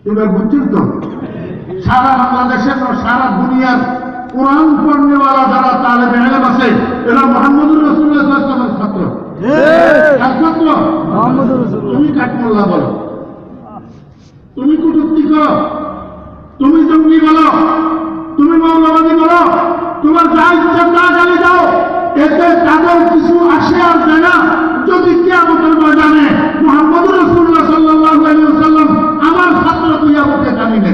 এবার বুঝছেন তো, সারা বাংলাদেশের সারা দুনিয়ার কোরআন পড়নেওয়ালা যারা তালেবে ইলম আছে, এরা মুহাম্মদুর রাসূলুল্লাহ সাল্লাল্লাহু আলাইহি ওয়াসাল্লামের ছাত্র। ছাত্র তুমি কাঠমোল্লা বলো, তুমি কুটুক্তি করো, তুমি জঙ্গি বলো, তুমি মৌলবাদী বলো, তোমার যা ইচ্ছা তা গালি দাও, এতে তাদের কিছু আসে আর যায় না। যদি কিয়ামতের ময়দানে মুহাম্মদুর রাসূলুল্লাহ সাল্লাল্লাহু আলাইহি ওয়াসাল্লাম আমার ছাত্র তুই আমাকে জানি না,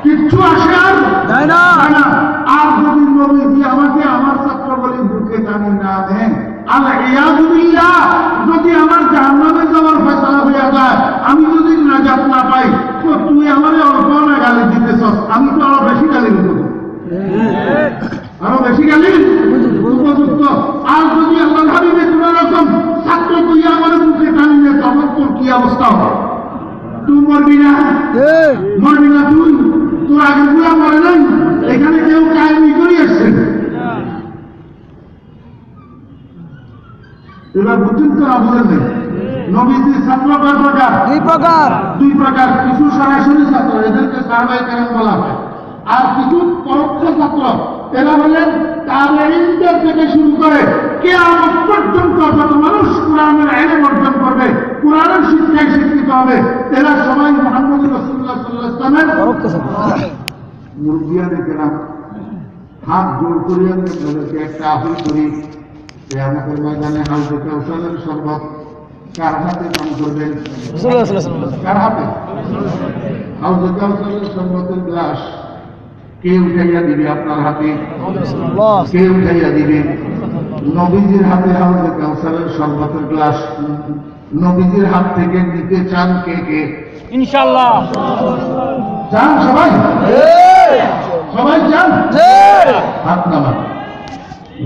কিচ্ছু আসে আর যায় না। আর যদি নবী আমাকে আমার ছাত্র বলে বুকে জানি না দেন, আল-ইয়াযুবিল্লাহ, যদি আমার জাহান্নামে যাওয়ার ফয়সালা হয়ে যায়, আমি যদি নাজাত না পাই, তো তুই আমারে অল্প না গালি দিতেছস, আমি তো আরো বেশি গালি দিব, আরো বেশি গালি উপযুক্ত। আর যদি আল্লাহ হাবিবে কোন রকম ছাত্র তুই আমার বুকে টানি না, তখন তোর কি অবস্থা হবে? তুই মরবি না, মরবি না, তুই তোর আগের গুলা মরে নাই, এখানে কেউ কায়েমি করে আসছে। এবার বুঝছেন তো না? বুঝেন নাই? নবীজির ছাত্র কয় প্রকার? দুই প্রকার। কিছু সরাসরি ছাত্র, এদেরকে সাহাবায়ে কেরাম বলা হয়। আর কিছু পরোক্ষ ছাত্র, এরা হলেন তাবেঈনদের থেকে শুরু করে কিয়ামত পর্যন্ত যত মানুষ কোরআনের ইলম অর্জন করবে, কোরআনের শিক্ষায় শিক্ষিত হবে, এরা সবাই মুহাম্মদুর রাসূলুল্লাহ সাল্লাল্লাহু আলাইহি ওয়াসাল্লামের পরোক্ষ ছাত্র। মুরগিয়ানে কেরাম হাত জোর করিয়া তাদেরকে একটা আহ্বান করি, কিয়ামতের ময়দানে হাউজে কাউসারের শরবত কার হাতে পান করবেন? কার হাতে? হাউজে কাউসারের শরবতের গ্লাস কে উঠাইয়া দিবে আপনার হাতে? কে উঠাইয়া দিবে? নবীজির হাতে হাউজে কাউসারের শরবতের গ্লাস নবীজির হাত থেকে নিতে চান কে কে? ইনশাআল্লাহ চান সবাই? সবাই চান? হাত নামান।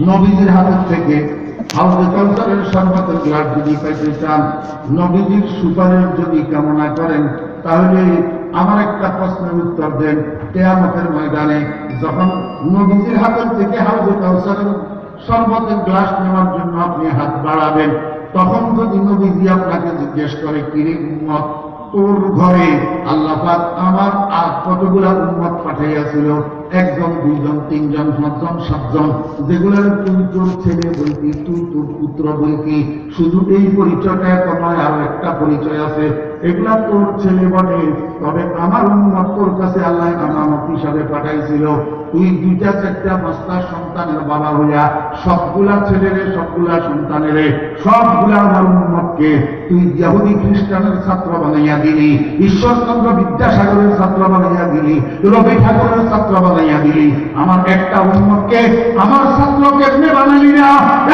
নবীজির হাতের থেকে হাউজে কাউসারের শরবতের গ্লাস যদি পাইতে চান, নবীজির সুপারিশ যদি কামনা করেন, তাহলে আমার একটা প্রশ্নের উত্তর দেন। কিয়ামতের ময়দানে যখন নবীজির হাতের থেকে হাউজে কাউসারের শরবতের গ্লাস নেওয়ার জন্য আপনি হাত বাড়াবেন, তখন যদি নবীজি আপনাকে জিজ্ঞেস করে, কিরে উম্মত, তোর ঘরে আল্লাহ পাক আমার আর কতগুলা উম্মত পাঠাইয়াছিল? একজন, দুইজন, তিনজন, পাঁচজন, সাতজন, যেগুলার তুই তোর ছেলে বলতি, তুই তোর পুত্র বলতি। শুধু এই পরিচয়টা এত নয়, আরো একটা পরিচয় আছে, এগুলা তোর ছেলে বটে, তবে আমার উম্মত তোর কাছে আল্লাহ আমানত হিসাবে পাঠাইছিল। তুই দুইটা, চারটা, পাঁচটা সন্তানের বাবা হইয়া সবগুলা ছেলেরে, সবগুলা সন্তানেরে, সবগুলা আমার উম্মতকে তুই ইহুদি খ্রিস্টানের ছাত্র বানাইয়া দিলি, ঈশ্বরচন্দ্র বিদ্যাসাগরের ছাত্র বানাইয়া দিলি, রবি ঠাকুরের ছাত্র বানাইয়া দিলি। আমার একটা উম্মতকে, আমার ছাত্র কেমনে বানালি না?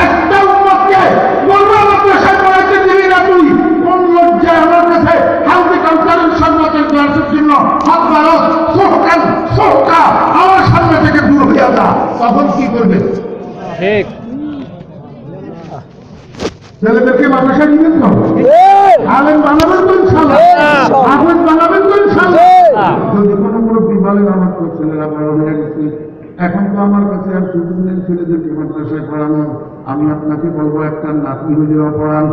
একটা উম্মতকে বলবো মাদ্রাসায় পড়াইতে দিবি না তুই? কোন লজ্জায় আমার কাছে হাউজে কাউসারের শরবতের গ্লাসের জন্য হাত বাড়াস? সোহকা আমার সামনে থেকে দূর হইয়া যা। তখন কি করবে? ঠিক ছেলেদেরকে মাদ্রাসায় নিবেন তো? আলেম বানাবেন তো ইনশাআল্লাহ? আলেম বানাবেন তো ইনশাআল্লাহ? যদি কোনো মুরব্বী বলেন আমার তো ছেলেরা বড় হয়ে গেছে, এখন তো আমার কাছে আর সুযোগ নেই ছেলেদেরকে মাদ্রাসায় পড়ানোর। আমি আপনাকে বলবো, একটা নাতি হইলেও পড়ান,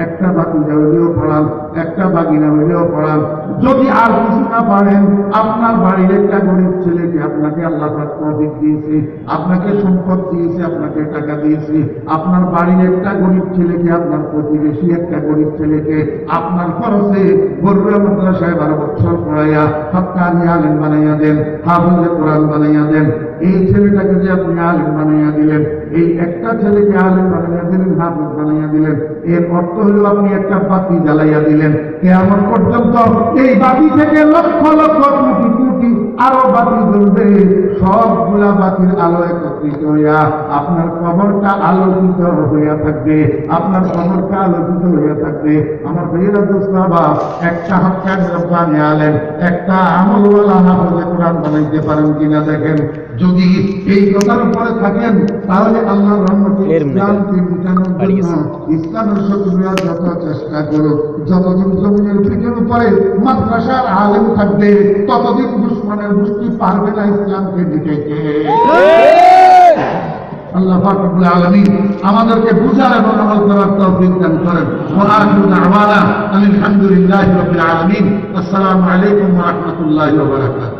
একটা বাতিজা হইলেও পড়ান, একটা বাগিনা হইলেও পড়ান। যদি আর কিছু না পারেন, আপনার বাড়ির একটা গরিব ছেলেকে আপনাকে আল্লাহ পাক তৌফিক দিয়েছে, আপনাকে সম্পদ দিয়েছে, আপনাকে টাকা দিয়েছে, আপনার বাড়ির একটা গরিব ছেলেকে, আপনার প্রতিবেশী একটা গরিব ছেলেকে আপনার খরচে বড়ুয়া মাদ্রাসায় 12 বছর পড়াইয়া হক্কানি আলেম বানাইয়া দেন, হাফিজে কোরআন বানাইয়া দেন। এই ছেলেটাকে যে আপনি আলেম বানাইয়া দিলেন, এই একটা ছেলেকে আলেম বানাইয়া দিলেন, হাফিজ বানাইয়া দিলেন, এর অর্থ হলো আপনি একটা বাতি জ্বালাইয়া দিলেন। কিয়ামত পর্যন্ত এই বাতি থেকে লক্ষ লক্ষ কোটি কোটি আরো বাতি জ্বলবে। সবগুলা বাতির আলো একত্রিত হইয়া আপনার কবরটা আলোকিত হইয়া থাকবে, আপনার কবরটা আলোকিত হইয়া থাকবে। আমার ভাইয়েরা দোস্ত বাবা, একটা হক্কানি রব্বানি আলেম, একটা আমলওয়ালা হাফেজে কোরআন বানাইতে পারেন কিনা দেখেন। যদি এই কথার উপরে থাকেন, তাহলে আল্লাহর রহমতে ইসলামকে মিটানোর জন্য ইসলামের শত্রুরা যত চেষ্টা করুক, যতদিন জমিনের পিঠের উপরে মাদ্রাসার আলেম থাকবে, ততদিন দুশমনের গোষ্ঠী পারবে না ইসলামকে দিতে। আল্লাহ পাক রব্বুল আলামিন আমাদেরকে বুঝার এবং আমল করার তৌফিক দান করেন। ওয়া আখিরু দাওয়ানা আলহামদুলিল্লাহি রাব্বিল আলামিন। আসসালামু আলাইকুম ওয়া রাহমাতুল্লাহি ওয়া বারাকাতুহু।